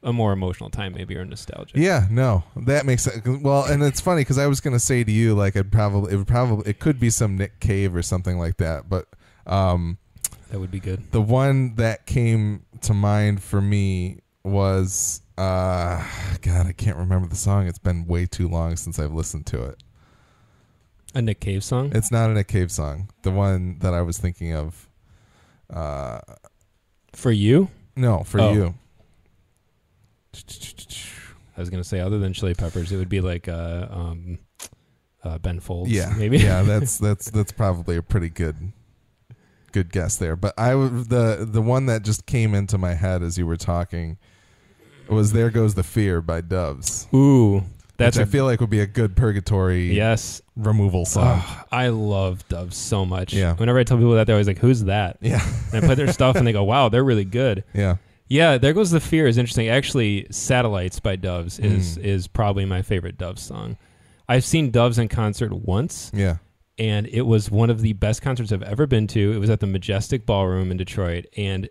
a more emotional time, maybe, or nostalgic. Yeah, no, that makes sense. Well, and it's funny because I was going to say to you, like, it could be some Nick Cave or something like that, but that would be good. The one that came to mind for me was God, I can't remember the song. It's been way too long since I've listened to it. A Nick Cave song? It's not a Nick Cave song. The one that I was thinking of. For you? No, for you. I was gonna say, other than Chili Peppers, it would be like Ben Folds. Yeah, maybe. Yeah, that's probably a pretty good guess there. But the one that just came into my head as you were talking was "There Goes the Fear" by Doves. Ooh, I feel like would be a good Purgatory removal song. I love Doves so much. Yeah. Whenever I tell people that, they're always like, "Who's that?" Yeah. And I play their stuff, and they go, "Wow, they're really good." Yeah. Yeah, There Goes the Fear is interesting. Actually, Satellites by Doves is probably my favorite Doves song. I've seen Doves in concert once. Yeah. And it was one of the best concerts I've ever been to. It was at the Majestic Ballroom in Detroit. And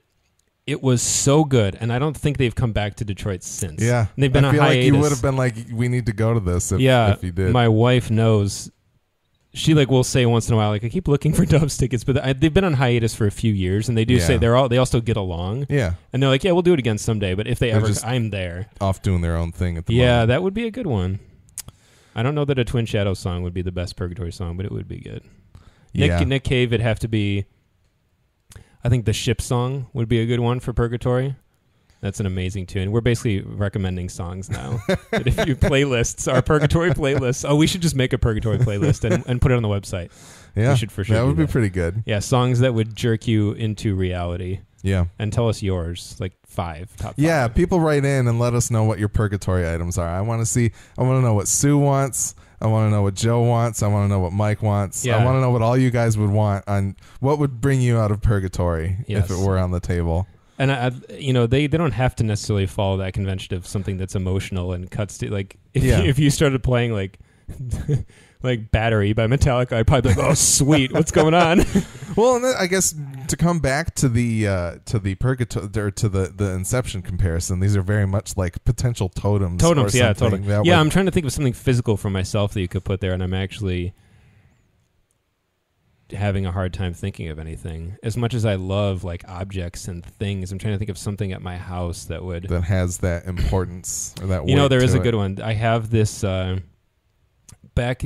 it was so good. And I don't think they've come back to Detroit since. Yeah. And they've been on hiatus. I feel like you would have been like, we need to go to this if you did. My wife knows. She will say once in a while, I keep looking for Doves tickets, but they've been on hiatus for a few years, and they do say they all still get along. Yeah, and they're like, we'll do it again someday. But if they're just I'm there, off doing their own thing at the moment. That would be a good one. I don't know that a Twin Shadows song would be the best Purgatory song, but it would be good. Nick Cave would have to be. I think the Ship song would be a good one for Purgatory. That's an amazing tune. We're basically recommending songs now. But if you playlists, our Purgatory playlists. Oh, we should just make a Purgatory playlist and put it on the website. Yeah, we should for sure. That would be pretty good. Yeah, songs that would jerk you into reality. Yeah, and tell us yours, like top 5. Yeah, people write in and let us know what your Purgatory items are. I want to know what Sue wants. I want to know what Joe wants. I want to know what Mike wants. Yeah. I want to know what all you guys would want on what would bring you out of Purgatory if it were on the table. And they don't have to necessarily follow that convention of something that's emotional and cuts to if you started playing like like Battery by Metallica, I'd probably be like, oh, sweet, what's going on? Well, and then I guess to come back to the Purgatory or to the Inception comparison, these are very much like potential totems. Totems, yeah, totally. Yeah, I'm trying to think of something physical for myself that you could put there, and I'm actually having a hard time thinking of anything. As much as I love like objects and things, I'm trying to think of something at my house that has that importance or that. There is a good one. I have this back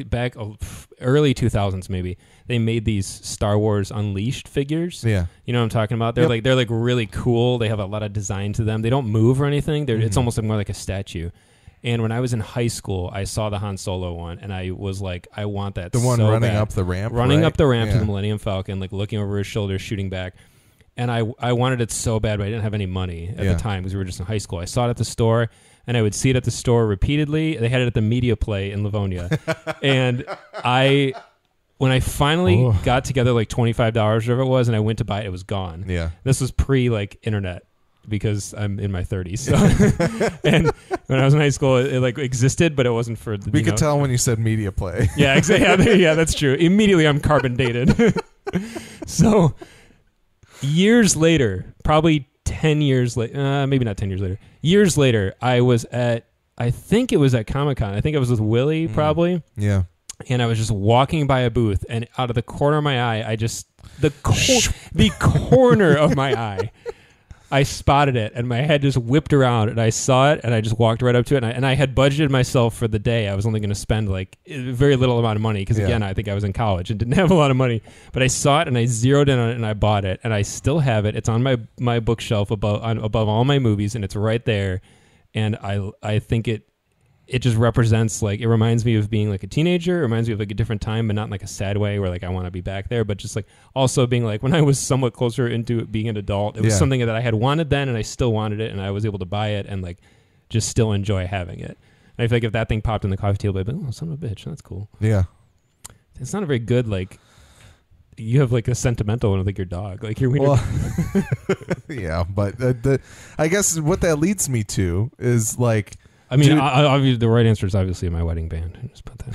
early 2000s maybe. They made these Star Wars Unleashed figures. Yeah, you know what I'm talking about. They're like really cool. They have a lot of design to them. They don't move or anything. It's almost like more like a statue. And when I was in high school, I saw the Han Solo one, and I was like, I want that. The one running up the ramp, up the ramp to the Millennium Falcon, like looking over his shoulder, shooting back. And I wanted it so bad, but I didn't have any money at the time because we were just in high school. I saw it at the store, and I would see it at the store repeatedly. They had it at the Media Play in Livonia. And when I finally got together like $25 or whatever it was, and I went to buy it, it was gone. Yeah. This was pre like internet, because I'm in my 30s. So. And when I was in high school, it like existed, but it wasn't for the, we could tell when you said Media Play. Yeah, exactly. Yeah, that's true. Immediately I'm carbon dated. So years later, probably 10 years later, maybe not 10 years later, years later, I think it was at Comic-Con. I think I was with Willie probably. Yeah. And I was just walking by a booth, and out of the corner of my eye, the corner of my eye, I spotted it, and my head just whipped around, and I saw it, and I just walked right up to it, and I had budgeted myself for the day. I was only going to spend like a very little amount of money, because again, I think I was in college and didn't have a lot of money, but I saw it, and I zeroed in on it, and I bought it, and I still have it. It's on my bookshelf above all my movies, and it's right there, and I think it just represents, like, it reminds me of being like a teenager. It reminds me of like a different time, but not in like a sad way where like I want to be back there, but just like also being like when I was somewhat closer into being an adult, it was something that I had wanted then, and I still wanted it, and I was able to buy it and like just still enjoy having it. And I feel like if that thing popped in the coffee table, I'd be like, oh, son of a bitch, that's cool. Yeah. It's not a very good, like, you have like a sentimental one with like your dog. Like you're yeah, but I guess what that leads me to is like, I mean, obviously, the right answer is obviously my wedding band. Just put that.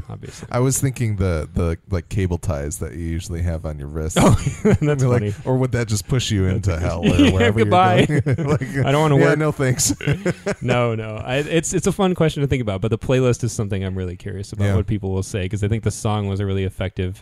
Obviously, I was thinking the like cable ties that you usually have on your wrist. Oh, that's funny. Like, or would that just push you into hell or wherever goodbye. You're going? Like, I don't want to work. Yeah, no thanks. No. It's a fun question to think about, but the playlist is something I'm really curious about what people will say, because I think the song was a really effective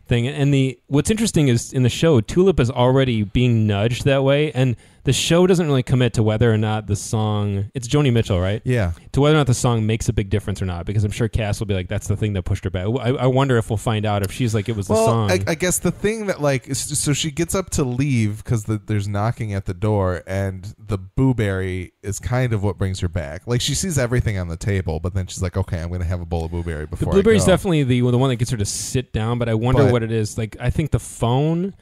thing. And what's interesting is in the show, Tulip is already being nudged that way, and the show doesn't really commit to whether or not the song, it's Joni Mitchell, right? Yeah. To whether or not the song makes a big difference or not, because I'm sure Cass will be like, that's the thing that pushed her back. I wonder if we'll find out if she's like, it was the song. I guess the thing that like, so she gets up to leave because there's knocking at the door, and the blueberry is kind of what brings her back. Like she sees everything on the table, but then she's like, okay, I'm going to have a bowl of blueberry before I go. The blueberry's definitely the one that gets her to sit down, but I wonder what it is. Like, I think the phone...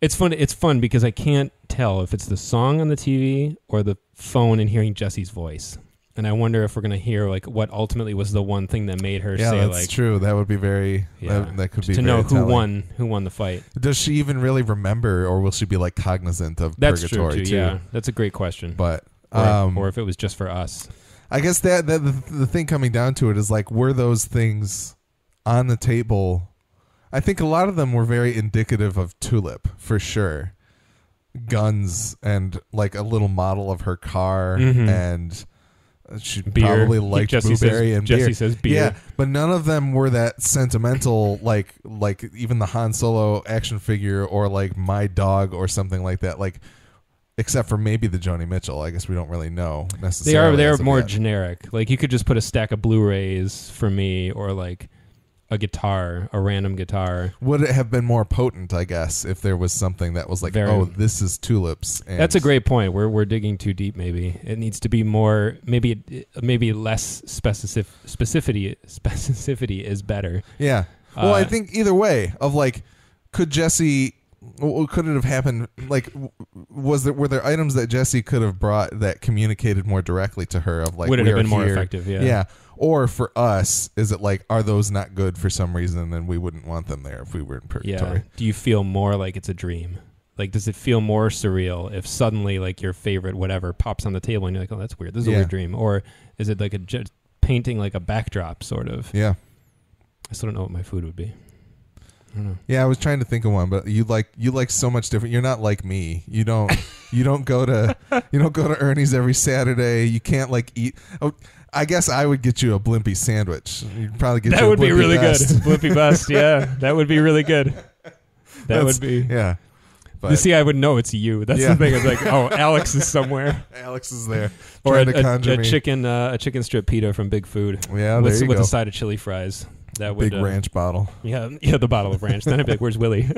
It's fun because I can't tell if it's the song on the TV or the phone and hearing Jesse's voice. And I wonder if we're going to hear like what ultimately was the one thing that made her say like... Yeah, that's true. That would be very... Yeah, that could be to very know telling. who won the fight. Does she even really remember, or will she be like cognizant of that's Purgatory true too? Yeah, that's a great question. But or if it was just for us. I guess that the thing coming down to it is like, were those things on the table... I think a lot of them were very indicative of Tulip, for sure. Guns and like a little model of her car, and she probably liked blueberry and beer. Jesse says beer. Yeah, but none of them were that sentimental, like even the Han Solo action figure or like my dog or something like that. Like, except for maybe the Joni Mitchell. I guess we don't really know necessarily. They're more generic. Like you could just put a stack of Blu-rays for me, or like a random guitar. Would it have been more potent, I guess, if there was something that was like, this is Tulips? And that's a great point. We're digging too deep, maybe. It needs to be more, maybe less specificity is better. Yeah. Well, I think either way, of like, could it have happened, like, were there items that Jesse could have brought that communicated more directly to her of like, would it have been more effective? Yeah. Or for us, is it like, are those not good for some reason and we wouldn't want them there if we were in Purgatory? Yeah. Do you feel more like it's a dream? Like, does it feel more surreal if suddenly like your favorite whatever pops on the table and you're like, oh, that's weird. This is a weird dream. Or is it like painting like a backdrop sort of? Yeah. I still don't know what my food would be. I don't know. Yeah, I was trying to think of one, but you like so much different. You're not like me. You don't go to Ernie's every Saturday. You can't like eat. Oh, I guess I would get you a Blimpie sandwich. You'd probably get that you a would be Blimpie really Best. good. Blimpie Best, yeah, that would be really good. That would be. Yeah. But, you see, I would know it's you. That's the thing. It's like, oh, Alex is somewhere. Alex is there. Or a chicken strip pita from Big Food. Yeah, with, there you with go. a side of chili fries. That would big ranch bottle. Yeah, the bottle of ranch. Then I'd be like, "Where's Willie?"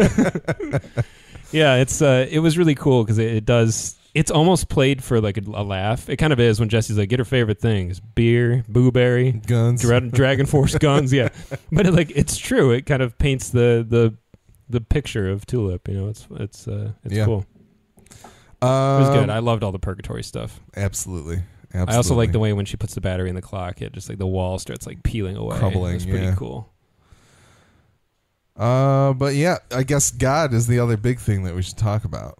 Yeah, it was really cool because it does. It's almost played for like a laugh. It kind of is when Jesse's like, "Get her favorite things: beer, booberry, guns, Dragon Force guns." Yeah, but it's true. It kind of paints the picture of Tulip. You know, it's cool. It was good. I loved all the Purgatory stuff. Absolutely. I also like the way when she puts the battery in the clock, it just like the wall starts like peeling away. Crumbling. It's pretty cool. But yeah, I guess God is the other big thing that we should talk about.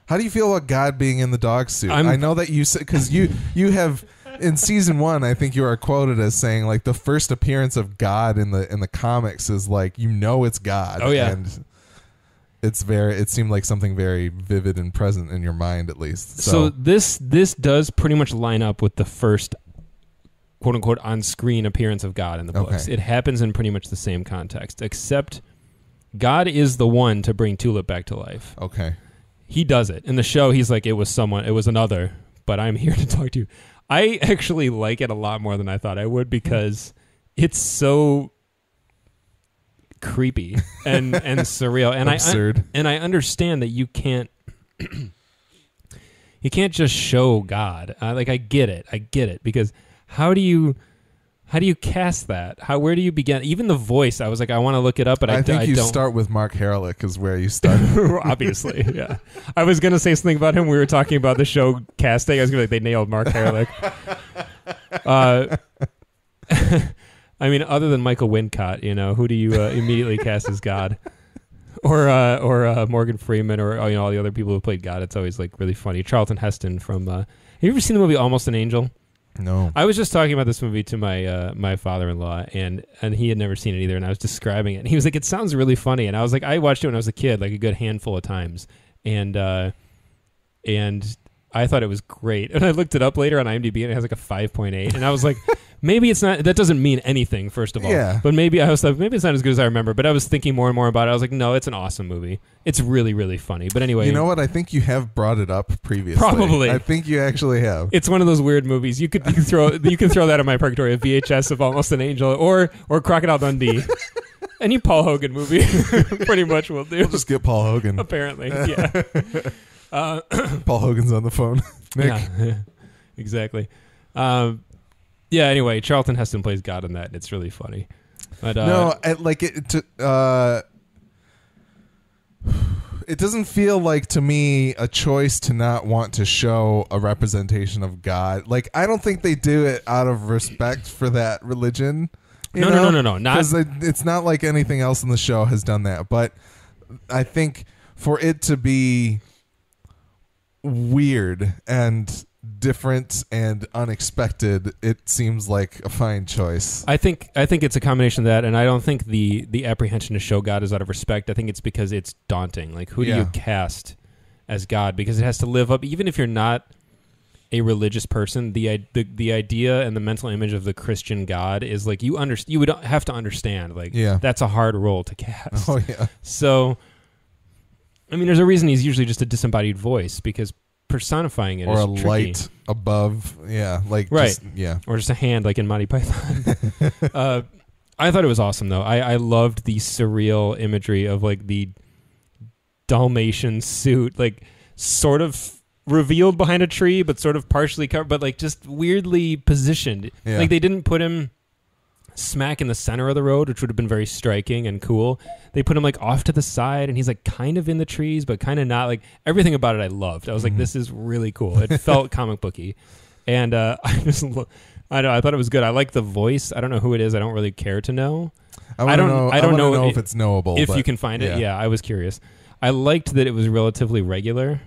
How do you feel about God being in the dog suit? I know that you said, because you have in season 1, I think you are quoted as saying like the first appearance of God in the comics is like it's God. Oh yeah. And it seemed like something very vivid and present in your mind, at least. So this does pretty much line up with the first quote unquote on screen appearance of God in the books. Okay. It happens in pretty much the same context, except God is the one to bring Tulip back to life. Okay. He does it. In the show, he's like, it was another, but I'm here to talk to you. I actually like it a lot more than I thought I would because it's so creepy and surreal and absurd. I understand that you can't just show God. I get it because how do you cast that? Where do you begin? Even the voice, I was like, I want to look it up, but I think you don't. start with Mark Harlick is where you start. Obviously, yeah. I was gonna say something about him. We were talking about the show casting. I was gonna be like, they nailed Mark Harlick. I mean, other than Michael Wincott, who do you immediately cast as God? Or Morgan Freeman, or all the other people who played God. It's always like really funny. Charlton Heston from. Have you ever seen the movie Almost an Angel? No. I was just talking about this movie to my father-in-law, and he had never seen it either. And I was describing it, and he was like, "It sounds really funny." And I was like, "I watched it when I was a kid, like a good handful of times, and I thought it was great." And I looked it up later on IMDb, and it has like a 5.8. And I was like, maybe it's not. That doesn't mean anything, first of all. Yeah. But maybe I was like, maybe it's not as good as I remember. But I was thinking more and more about it. I was like, no, it's an awesome movie. It's really, really funny. But anyway, you know what? I think you have brought it up previously. Probably. I think you actually have. It's one of those weird movies. You can throw that in my Purgatory, a VHS of Almost an Angel, or Crocodile Dundee. Any Paul Hogan movie, pretty much will do. We'll just get Paul Hogan. Apparently, yeah. Paul Hogan's on the phone. Nick. Yeah, exactly. Yeah. Anyway, Charlton Heston plays God in that, and it's really funny. But it doesn't feel like to me a choice to not want to show a representation of God. Like, I don't think they do it out of respect for that religion. No. Because it's not like anything else in the show has done that. But I think for it to be weird and different and unexpected, it seems like a fine choice. I think it's a combination of that, and I don't think the apprehension to show God is out of respect. I think it's because it's daunting. Like, who do you cast as God? Because it has to live up, even if you're not a religious person, the idea and the mental image of the Christian God is like you would have to understand. Like, that's a hard role to cast. Oh yeah. So, I mean, there's a reason he's usually just a disembodied voice, because personifying it or is a tricky. light above, right, or just a hand like in Monty Python. I thought it was awesome though. I loved the surreal imagery of like the Dalmatian suit, like sort of revealed behind a tree, but sort of partially covered, but like just weirdly positioned. Yeah. Like they didn't put him smack in the center of the road, which would have been very striking and cool. They put him like off to the side, and he's like kind of in the trees, but kind of not. Like everything about it, I loved. I was like, this is really cool. It felt comic booky, and I thought it was good. I like the voice. I don't know who it is. I don't really care to know. I don't know if it's knowable. If you can find it, yeah. I was curious. I liked that it was relatively regular.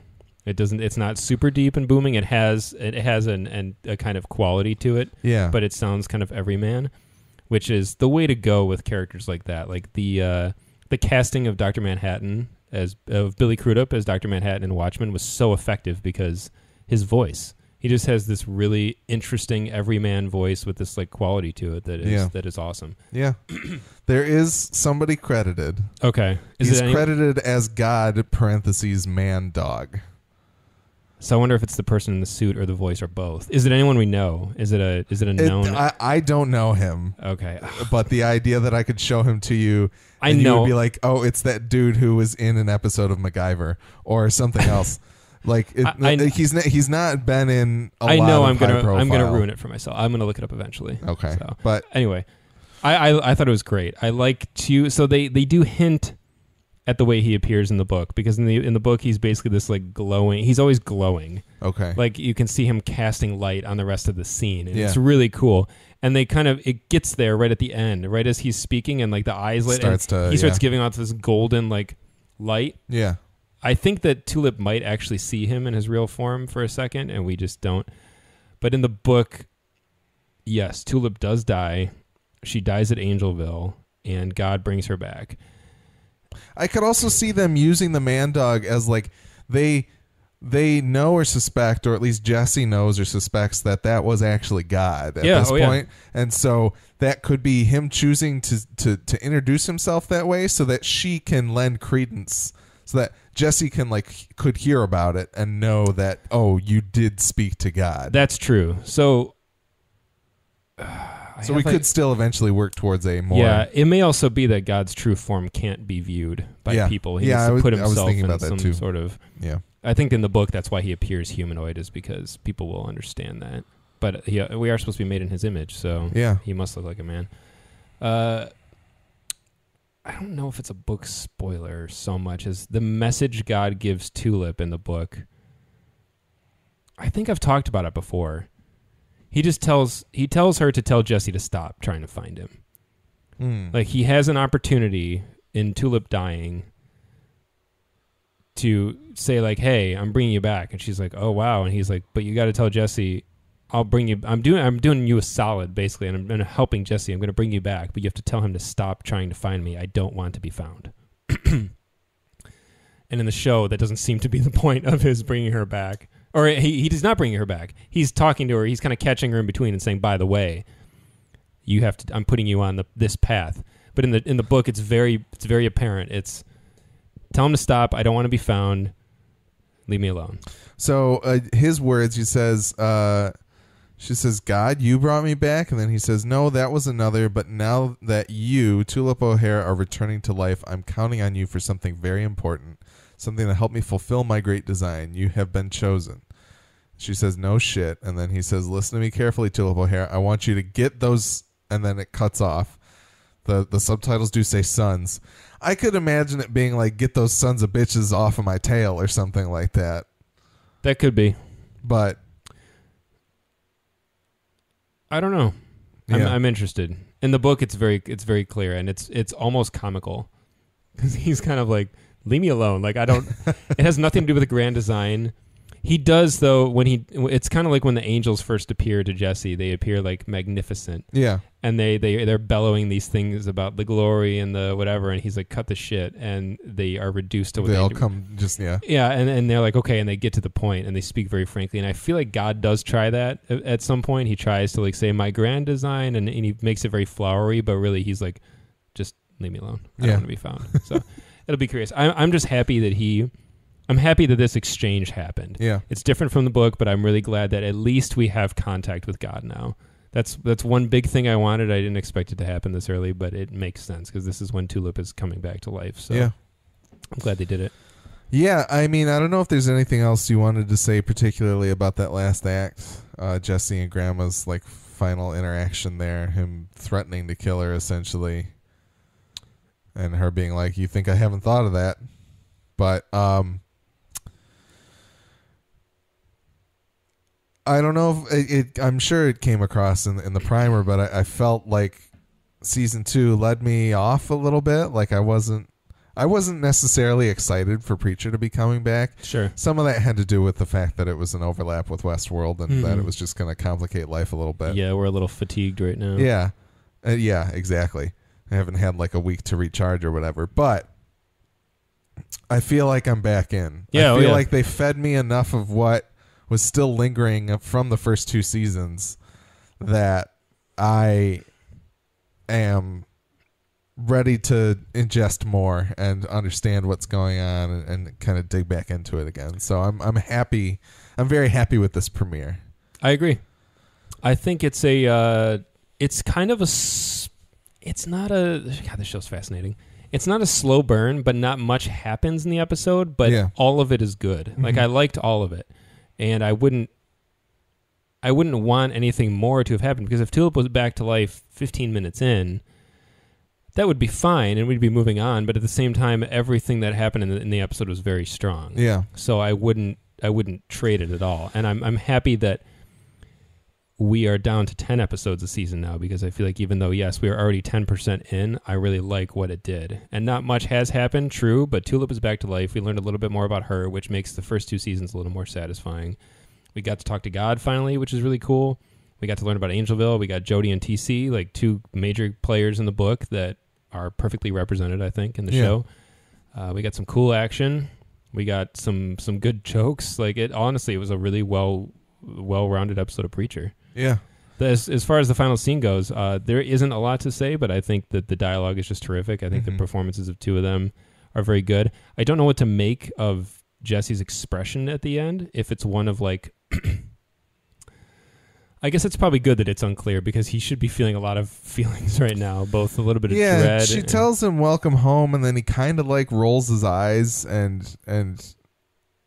It's not super deep and booming. It has a kind of quality to it. Yeah. But it sounds kind of everyman. which is the way to go with characters like that. Like the casting of Dr. Manhattan of Billy Crudup as Dr. Manhattan in Watchmen was so effective because his voice. He just has this really interesting everyman voice with this like quality to it that is awesome. Yeah. There is somebody credited. Okay. He's credited as God parentheses man dog. So I wonder if it's the person in the suit or the voice or both. Is it anyone we know? Is it a known? I don't know him. Okay. But the idea that I could show him to you, you would be like, oh, it's that dude who was in an episode of MacGyver or something else. Like he's not been in a lot of high profile. I'm gonna ruin it for myself. I'm gonna look it up eventually. Okay. So, but anyway, I thought it was great. I like to they do hint at the way he appears in the book, because in the book he's basically this like glowing. He's always glowing. Okay. Like you can see him casting light on the rest of the scene, and it's really cool. And it gets there right at the end, right as he's speaking, and like the eyes lit, he starts giving off this golden like light. Yeah. I think that Tulip might actually see him in his real form for a second, and we just don't. But in the book, yes, Tulip does die. She dies at Angelville, and God brings her back. I could also see them using the man dog as like they know or suspect, or at least Jesse knows or suspects that was actually God at this point. And so that could be him choosing to introduce himself that way so that she can lend credence, so that Jesse could hear about it and know that, oh, you did speak to God. That's true. So we could still eventually work towards a more... Yeah, it may also be that God's true form can't be viewed by people. He needs to put himself in some sort of... Yeah. I think in the book that's why he appears humanoid, is because people will understand that. But we are supposed to be made in his image, so he must look like a man. I don't know if it's a book spoiler so much as the message God gives Tulip in the book. I think I've talked about it before. He tells her to tell Jesse to stop trying to find him. Like he has an opportunity in Tulip dying to say like, "Hey, I'm bringing you back," and she's like, "Oh wow," and he's like, "But you got to tell Jesse, I'll bring you. I'm doing you a solid basically, and I'm helping Jesse. I'm going to bring you back, but you have to tell him to stop trying to find me. I don't want to be found." And in the show, that doesn't seem to be the point of his bringing her back. Or he does not bring her back. He's talking to her. He's kind of catching her in between and saying, "By the way, you have to. I'm putting you on this path." But in the book, it's very apparent. It's tell him to stop. I don't want to be found. Leave me alone. So his words. He says, she says, "God, you brought me back," and then he says, "No, that was another. But now that you, Tulip O'Hare, are returning to life, I'm counting on you for something very important. Something to help me fulfill my great design. You have been chosen." She says, "No shit." And then he says, "Listen to me carefully, Tulip O'Hare. I want you to get those," and then it cuts off. The subtitles do say sons. I could imagine it being like, "Get those sons of bitches off of my tail," or something like that. That could be. But I don't know. Yeah. I'm interested. In the book, it's very clear, and it's almost comical. Because he's kind of like, leave me alone. Like, I don't... It has nothing to do with the grand design. He does, though, it's kind of like when the angels first appear to Jesse. They appear, like, magnificent. Yeah. And they're bellowing these things about the glory and the whatever, and he's like, cut the shit. And they are reduced to what they all come just, Yeah, and they're like, okay, and they get to the point, and they speak very frankly. And I feel like God does try that at some point. He tries to, like, say, my grand design, and he makes it very flowery, but really he's like, just leave me alone. I don't want to be found. So... It'll be curious. I'm just happy that I'm happy that this exchange happened. Yeah. It's different from the book, but I'm really glad that at least we have contact with God now. That's one big thing I wanted. I didn't expect it to happen this early, but it makes sense because this is when Tulip is coming back to life. So I'm glad they did it. Yeah, I mean, I don't know if there's anything else you wanted to say particularly about that last act. Jesse and Grandma's like final interaction there, him threatening to kill her essentially. And her being like, "You think I haven't thought of that?" But I don't know if I'm sure it came across in the primer, but I felt like season 2 led me off a little bit. Like I wasn't necessarily excited for Preacher to be coming back. Sure. Some of that had to do with the fact that it was an overlap with Westworld and that it was just going to complicate life a little bit. Yeah, we're a little fatigued right now. Yeah. Yeah, exactly. I haven't had like a week to recharge or whatever, but I feel like I'm back in. Yeah, I feel like they fed me enough of what was still lingering from the first 2 seasons that I am ready to ingest more and understand what's going on and kind of dig back into it again. So I'm happy. I'm very happy with this premiere. I agree. I think it's it's kind of it's not a, God, this show's fascinating. It's not a slow burn, but not much happens in the episode, but all of it is good. Mm-hmm. Like, I liked all of it. And I wouldn't want anything more to have happened, because if Tulip was back to life 15 minutes in, that would be fine and we'd be moving on. But at the same time, everything that happened in the episode was very strong. Yeah. So I wouldn't trade it at all. And I'm happy that we are down to 10 episodes a season now, because I feel like even though, yes, we are already 10% in, I really like what it did. And not much has happened, true, but Tulip is back to life. We learned a little bit more about her, which makes the first 2 seasons a little more satisfying. We got to talk to God finally, which is really cool. We got to learn about Angelville. We got Jody and TC, like 2 major players in the book that are perfectly represented, I think, in the show. We got some cool action. We got some good jokes. Like, it was a really well-rounded episode of Preacher. Yeah. As far as the final scene goes, there isn't a lot to say, but I think that the dialogue is just terrific. I think the performances of 2 of them are very good. I don't know what to make of Jesse's expression at the end. If it's one of like, I guess it's probably good that it's unclear, because he should be feeling a lot of feelings right now, both a little bit of dread. She tells him welcome home, and then he kind of like rolls his eyes, and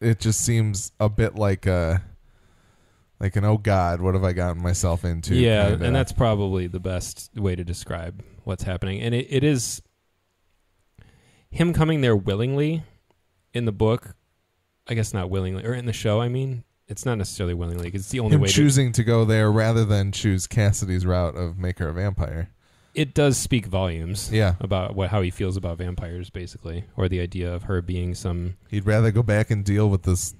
it just seems a bit like an, oh God, what have I gotten myself into? Yeah, kinda. And that's probably the best way to describe what's happening. And it is him coming there willingly in the book. I guess not willingly, or in the show, I mean. It's not necessarily willingly, because it's the only way. Choosing to go there rather than choose Cassidy's route of make her a vampire. It does speak volumes about how he feels about vampires, basically, or the idea of her being some... He'd rather go back and deal with this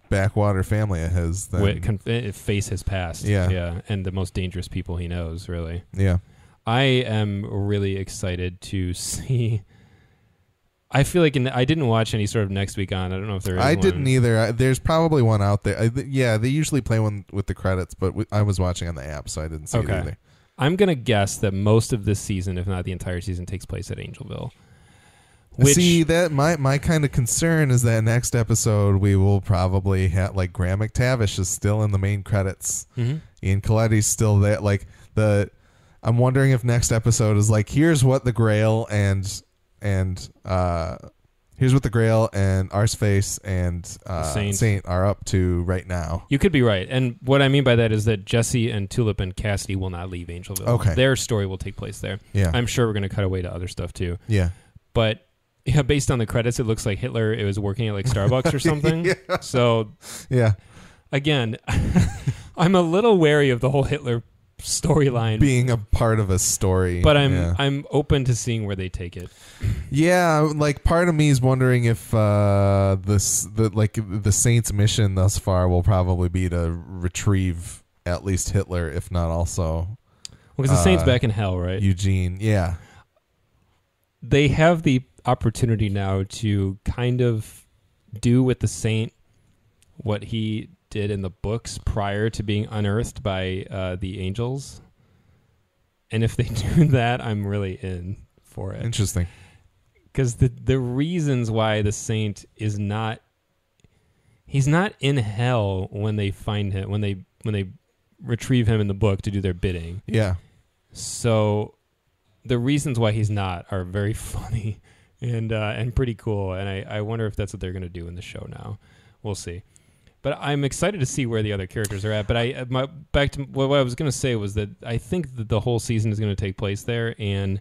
backwater family of his than face his past. Yeah, and the most dangerous people he knows, really. Yeah. I am really excited to see... I feel like I didn't watch any sort of Next Week On. I don't know if there is I one. didn't either. There's probably one out there. They usually play one with the credits, but I was watching on the app, so I didn't see it either. I'm going to guess that most of this season, if not the entire season, takes place at Angelville. See, that my kind of concern is that next episode we will probably have, like, Graham McTavish is still in the main credits. Mm-hmm. Ian Coletti's still there. Like, I'm wondering if next episode is like, here's what the Grail and here's what the Grail and Arseface and Saint are up to right now. You could be right. And what I mean by that is that Jesse and Tulip and Cassidy will not leave Angelville. Okay. Their story will take place there. Yeah. I'm sure we're going to cut away to other stuff too. Yeah. But based on the credits, it looks like Hitler was working at like Starbucks or something. Yeah. So yeah. Again, I'm a little wary of the whole Hitler storyline being a part of a story, but I'm open to seeing where they take it. Yeah, like part of me is wondering if the Saints' mission thus far will probably be to retrieve at least Hitler, if not also. Because the Saints back in hell, right? Eugene, yeah. They have the opportunity now to kind of do with the Saint what he did in the books prior to being unearthed by the angels. And if they do that, I'm really in for it. Interesting. Because the reasons why the Saint is not... He's not in hell when they find him, when they retrieve him in the book to do their bidding. Yeah. So the reasons why he's not are very funny and pretty cool. And I wonder if that's what they're going to do in the show now. We'll see. But I'm excited to see where the other characters are at. But back to what I was going to say was that I think that the whole season is going to take place there, and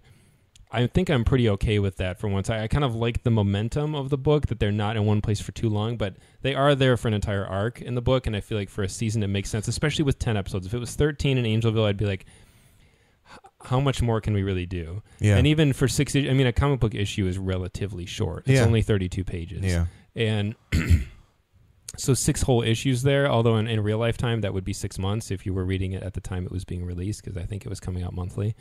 I think I'm pretty okay with that for once. I kind of like the momentum of the book, that they're not in one place for too long, but they are there for an entire arc in the book, and I feel like for a season it makes sense, especially with 10 episodes. If it was 13 in Angelville, I'd be like, how much more can we really do? Yeah. And even for 6 issues, I mean, a comic book issue is relatively short. It's only 32 pages. Yeah. And... So 6 whole issues there, although in real life time, that would be 6 months if you were reading it at the time it was being released, because I think it was coming out monthly.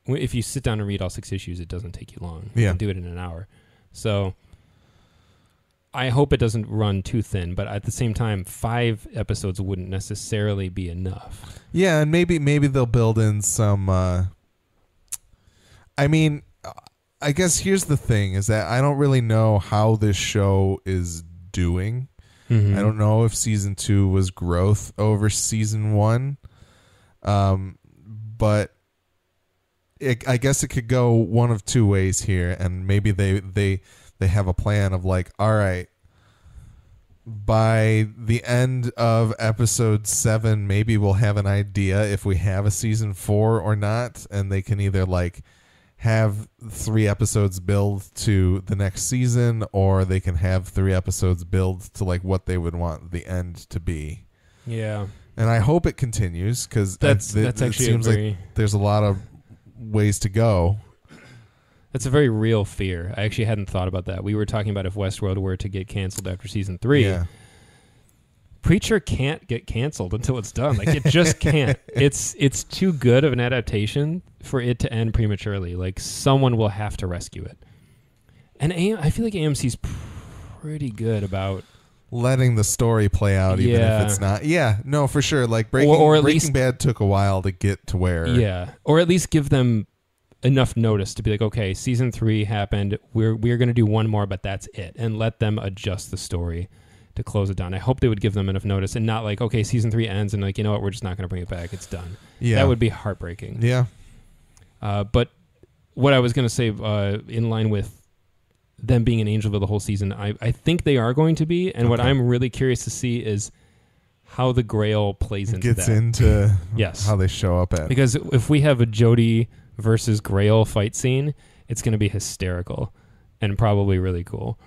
if you sit down and read all 6 issues, it doesn't take you long. You Yeah. can do it in an hour. So I hope it doesn't run too thin, but at the same time, 5 episodes wouldn't necessarily be enough. Yeah, and maybe they'll build in some. I mean, I guess here's the thing: is that I don't really know how this show is doing. Mm-hmm. I don't know if season 2 was growth over season 1, but I guess it could go one of 2 ways here, and maybe they have a plan of like, all right, by the end of episode 7, maybe we'll have an idea if we have a season 4 or not, and they can either like have 3 episodes build to the next season, or they can have 3 episodes build to like what they would want the end to be. Yeah. And I hope it continues, because that's it actually seems like there's a lot of ways to go. That's a very real fear. I actually hadn't thought about that. We were talking about if Westworld were to get canceled after season 3. Yeah. Preacher can't get canceled until it's done. Like, it just can't. It's too good of an adaptation for it to end prematurely. Like, someone will have to rescue it. And I feel like AMC's pretty good about letting the story play out, even if it's not. Yeah, no, for sure. Like Breaking Bad took a while to get to where. Yeah, or at least give them enough notice to be like, okay, season 3 happened. We're going to do one more, but that's it, and let them adjust the story to close it down. I hope they would give them enough notice and not like, okay, season 3 ends and like, you know what, we're just not going to bring it back. It's done. Yeah, that would be heartbreaking. Yeah. But what I was going to say, in line with them being in Angelville the whole season, I think they are going to be. And what I'm really curious to see is how the Grail plays into Gets into yes. how they show up at. Because if we have a Jody versus Grail fight scene, it's going to be hysterical and probably really cool.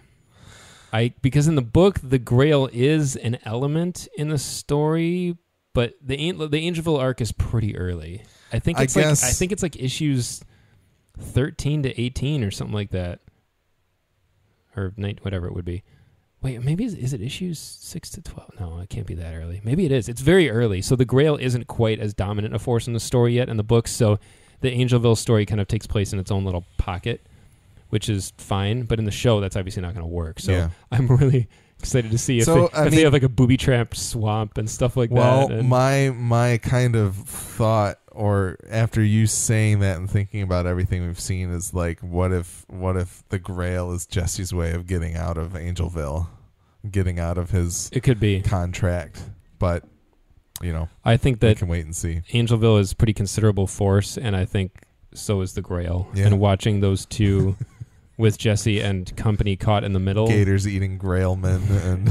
Because in the book, the Grail is an element in the story, but the Angelville arc is pretty early. I think it's like issues 13 to 18 or something like that. Or whatever it would be. Wait, maybe is it issues 6 to 12? No, it can't be that early. Maybe it is. It's very early. So the Grail isn't quite as dominant a force in the story yet in the books. So the Angelville story kind of takes place in its own little pocket, which is fine. But in the show, that's obviously not going to work. So yeah. I'm really excited to see if they have like a booby-trapped swamp and stuff like that. Well, my kind of thought, or after you saying that and thinking about everything we've seen, is like, what if the Grail is Jesse's way of getting out of Angelville, getting out of his contract? But I think that we can wait and see. Angelville is pretty considerable force, and I think so is the Grail. Yeah. And watching those two with Jesse and company caught in the middle, gators eating Grailmen, and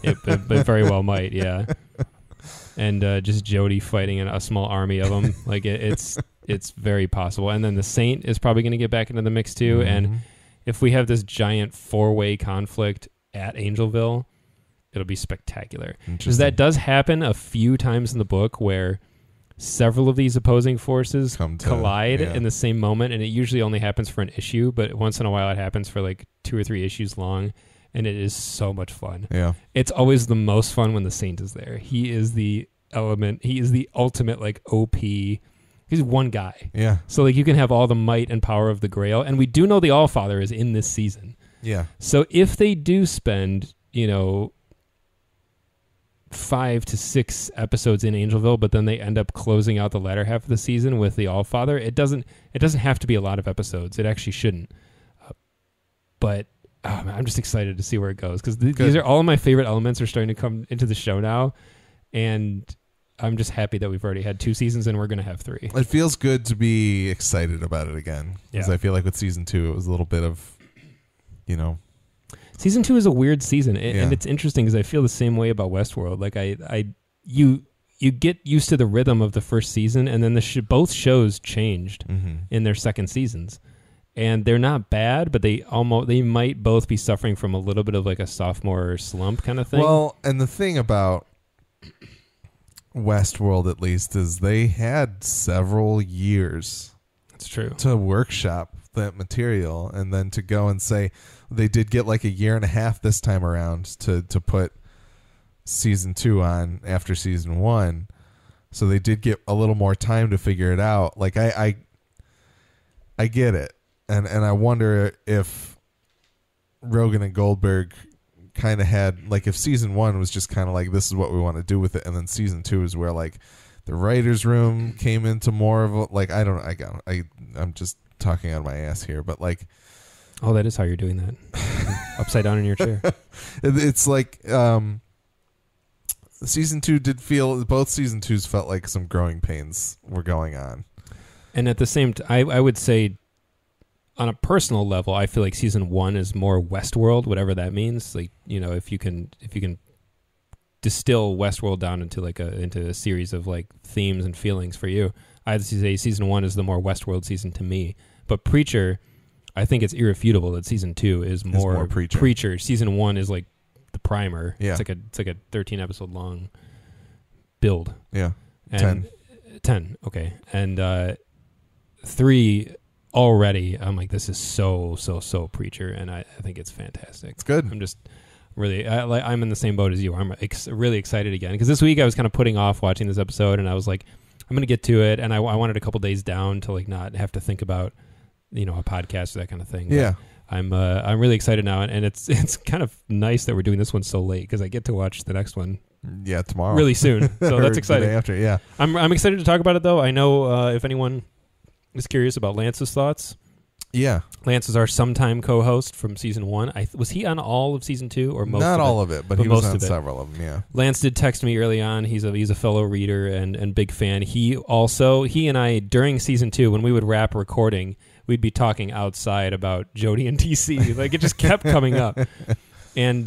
it very well might, yeah. And just Jody fighting a small army of them. Like it's very possible. And then the Saint is probably going to get back into the mix too. Mm-hmm. And if we have this giant 4-way conflict at Angelville, it'll be spectacular. Because that does happen a few times in the book where several of these opposing forces collide in the same moment. And it usually only happens for an issue, but once in a while it happens for like 2 or 3 issues long. And it is so much fun. Yeah, it's always the most fun when the Saint is there. He is the element. He is the ultimate like OP. He's one guy. Yeah. So like you can have all the might and power of the Grail, and we do know the Allfather is in this season. Yeah. So if they do spend 5 to 6 episodes in Angelville, but then they end up closing out the latter half of the season with the Allfather, it doesn't have to be a lot of episodes. It actually shouldn't. But I'm just excited to see where it goes, because these are all of my favorite elements are starting to come into the show now, and I'm just happy that we've already had 2 seasons and we're going to have 3. It feels good to be excited about it again, because I feel like with season 2 it was a little bit of, Season 2 is a weird season, and it's interesting because I feel the same way about Westworld. Like you get used to the rhythm of the first season, and then both shows changed in their second seasons. And they're not bad, but they might both be suffering from a little bit of like a sophomore slump kind of thing. Well, and the thing about Westworld, at least, is they had several years. That's true. To workshop that material, and then to go and say they did get like a year and a half this time around to put season 2 on after season 1. So they did get a little more time to figure it out. Like I get it. And I wonder if Rogan and Goldberg kind of had, like, if season 1 was just kind of like, this is what we want to do with it, and then season 2 is where, like, the writer's room came into more of a, like, I'm just talking out of my ass here, but, like, oh, that is how you're doing that. Upside down in your chair. It's like season 2 did feel, both season 2s felt like some growing pains were going on. And at the same time, I would say on a personal level, I feel like season 1 is more Westworld, whatever that means. Like, you know, if you can distill Westworld down into a series of like themes and feelings for you, I'd say season 1 is the more Westworld season to me. But Preacher, I think it's irrefutable that season 2 is more Preacher. Season 1 is like the primer. Yeah. It's like a 13 episode long build. Yeah. And 10. Okay. And 3 already, I'm like, this is so Preacher, and I think it's fantastic. It's good. I'm just really, I'm in the same boat as you. I'm really excited again, because this week I was kind of putting off watching this episode, and I was like, I'm going to get to it, and I wanted a couple days down to like not have to think about, you know, a podcast or that kind of thing. Yeah. But I'm really excited now, and it's kind of nice that we're doing this one so late, because I get to watch the next one. Yeah, tomorrow. Really soon. So that's exciting. The day after, yeah. I'm excited to talk about it, though. I know if anyone is curious about Lance's thoughts. Yeah. Lance is our sometime co-host from season 1. Was he on all of season 2 or most? Not of all of it, but he was on several of them. Yeah. Lance did text me early on. He's a fellow reader and big fan. He and I, during season 2, when we would wrap recording, we'd be talking outside about Jody and TC. Like, it just kept coming up. And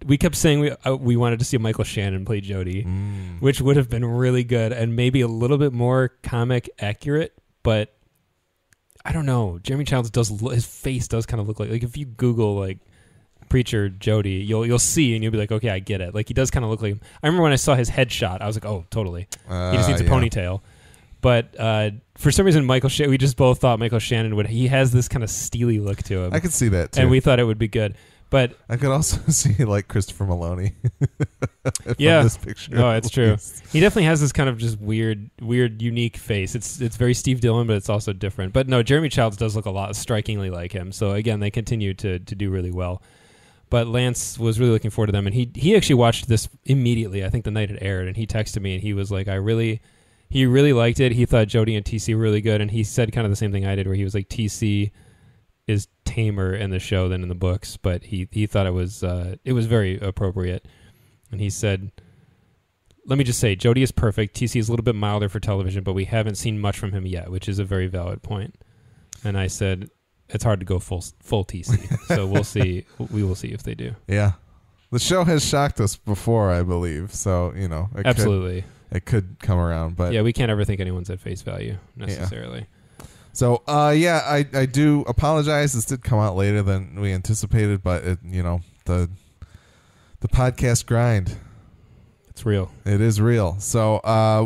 we kept saying we wanted to see Michael Shannon play Jody, which would have been really good and maybe a little bit more comic accurate. But I don't know. Jeremy Childs his face does kind of look like if you Google like Preacher Jody, you'll see and you'll be like, okay, I get it. Like, he does kind of look like him. I remember when I saw his headshot, I was like, oh, totally. He just needs a ponytail. But for some reason, we just both thought Michael Shannon he has this kind of steely look to him. I could see that too. And we thought it would be good. But I could also see like Christopher Maloney. Yeah. From this picture. No, it's true. He definitely has this kind of just weird, unique face. It's very Steve Dillon, but it's also different. But no, Jeremy Childs does look a lot strikingly like him. So again, they continue to do really well. But Lance was really looking forward to them, and he actually watched this immediately. I think the night it aired, and he texted me, and he was like, he really liked it. He thought Jody and TC were really good, and he said kind of the same thing I did, where he was like, TC is tamer in the show than in the books, but he thought it was very appropriate. And he said, let me just say, Jody is perfect. TC is a little bit milder for television, but we haven't seen much from him yet, which is a very valid point. And I said, it's hard to go full TC, so we'll see. We will see if they do. Yeah, the show has shocked us before, I believe. So absolutely, it could come around. But yeah, we can't ever think anyone's at face value necessarily. Yeah. So, I do apologize. This did come out later than we anticipated, but the podcast grind. It's real. It is real. So,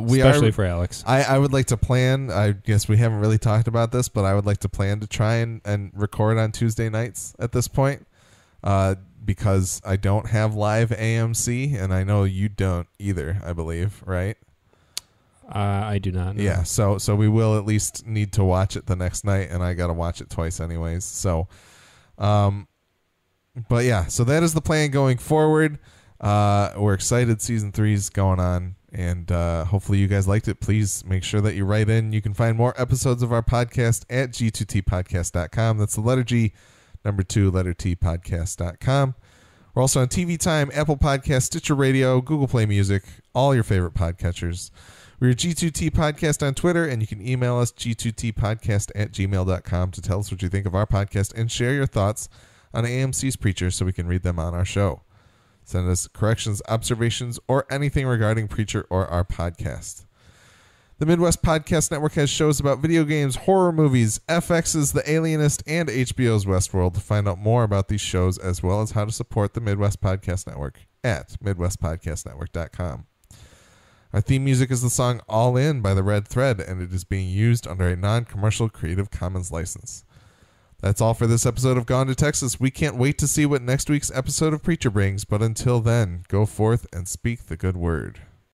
especially for Alex. I would like to plan. I guess we haven't really talked about this, but I would like to plan to try and record on Tuesday nights at this point, because I don't have live AMC, and I know you don't either. I believe, right? I do not know. Yeah, so we will at least need to watch it the next night, and I got to watch it twice anyways. So, but yeah, so that is the plan going forward. We're excited. Season 3 is going on, and hopefully you guys liked it. Please make sure that you write in. You can find more episodes of our podcast at g2tpodcast.com. That's the letter G, number 2, letter T, podcast.com. We're also on TV Time, Apple Podcasts, Stitcher Radio, Google Play Music, all your favorite podcatchers. We're G2T Podcast on Twitter, and you can email us g2tpodcast@gmail.com to tell us what you think of our podcast and share your thoughts on AMC's Preacher so we can read them on our show. Send us corrections, observations, or anything regarding Preacher or our podcast. The Midwest Podcast Network has shows about video games, horror movies, FX's The Alienist, and HBO's Westworld. To find out more about these shows, as well as how to support the Midwest Podcast Network, at midwestpodcastnetwork.com. Our theme music is the song All In by The Red Thread, and it is being used under a non-commercial Creative Commons license. That's all for this episode of Gone to Texas. We can't wait to see what next week's episode of Preacher brings, but until then, go forth and speak the good word.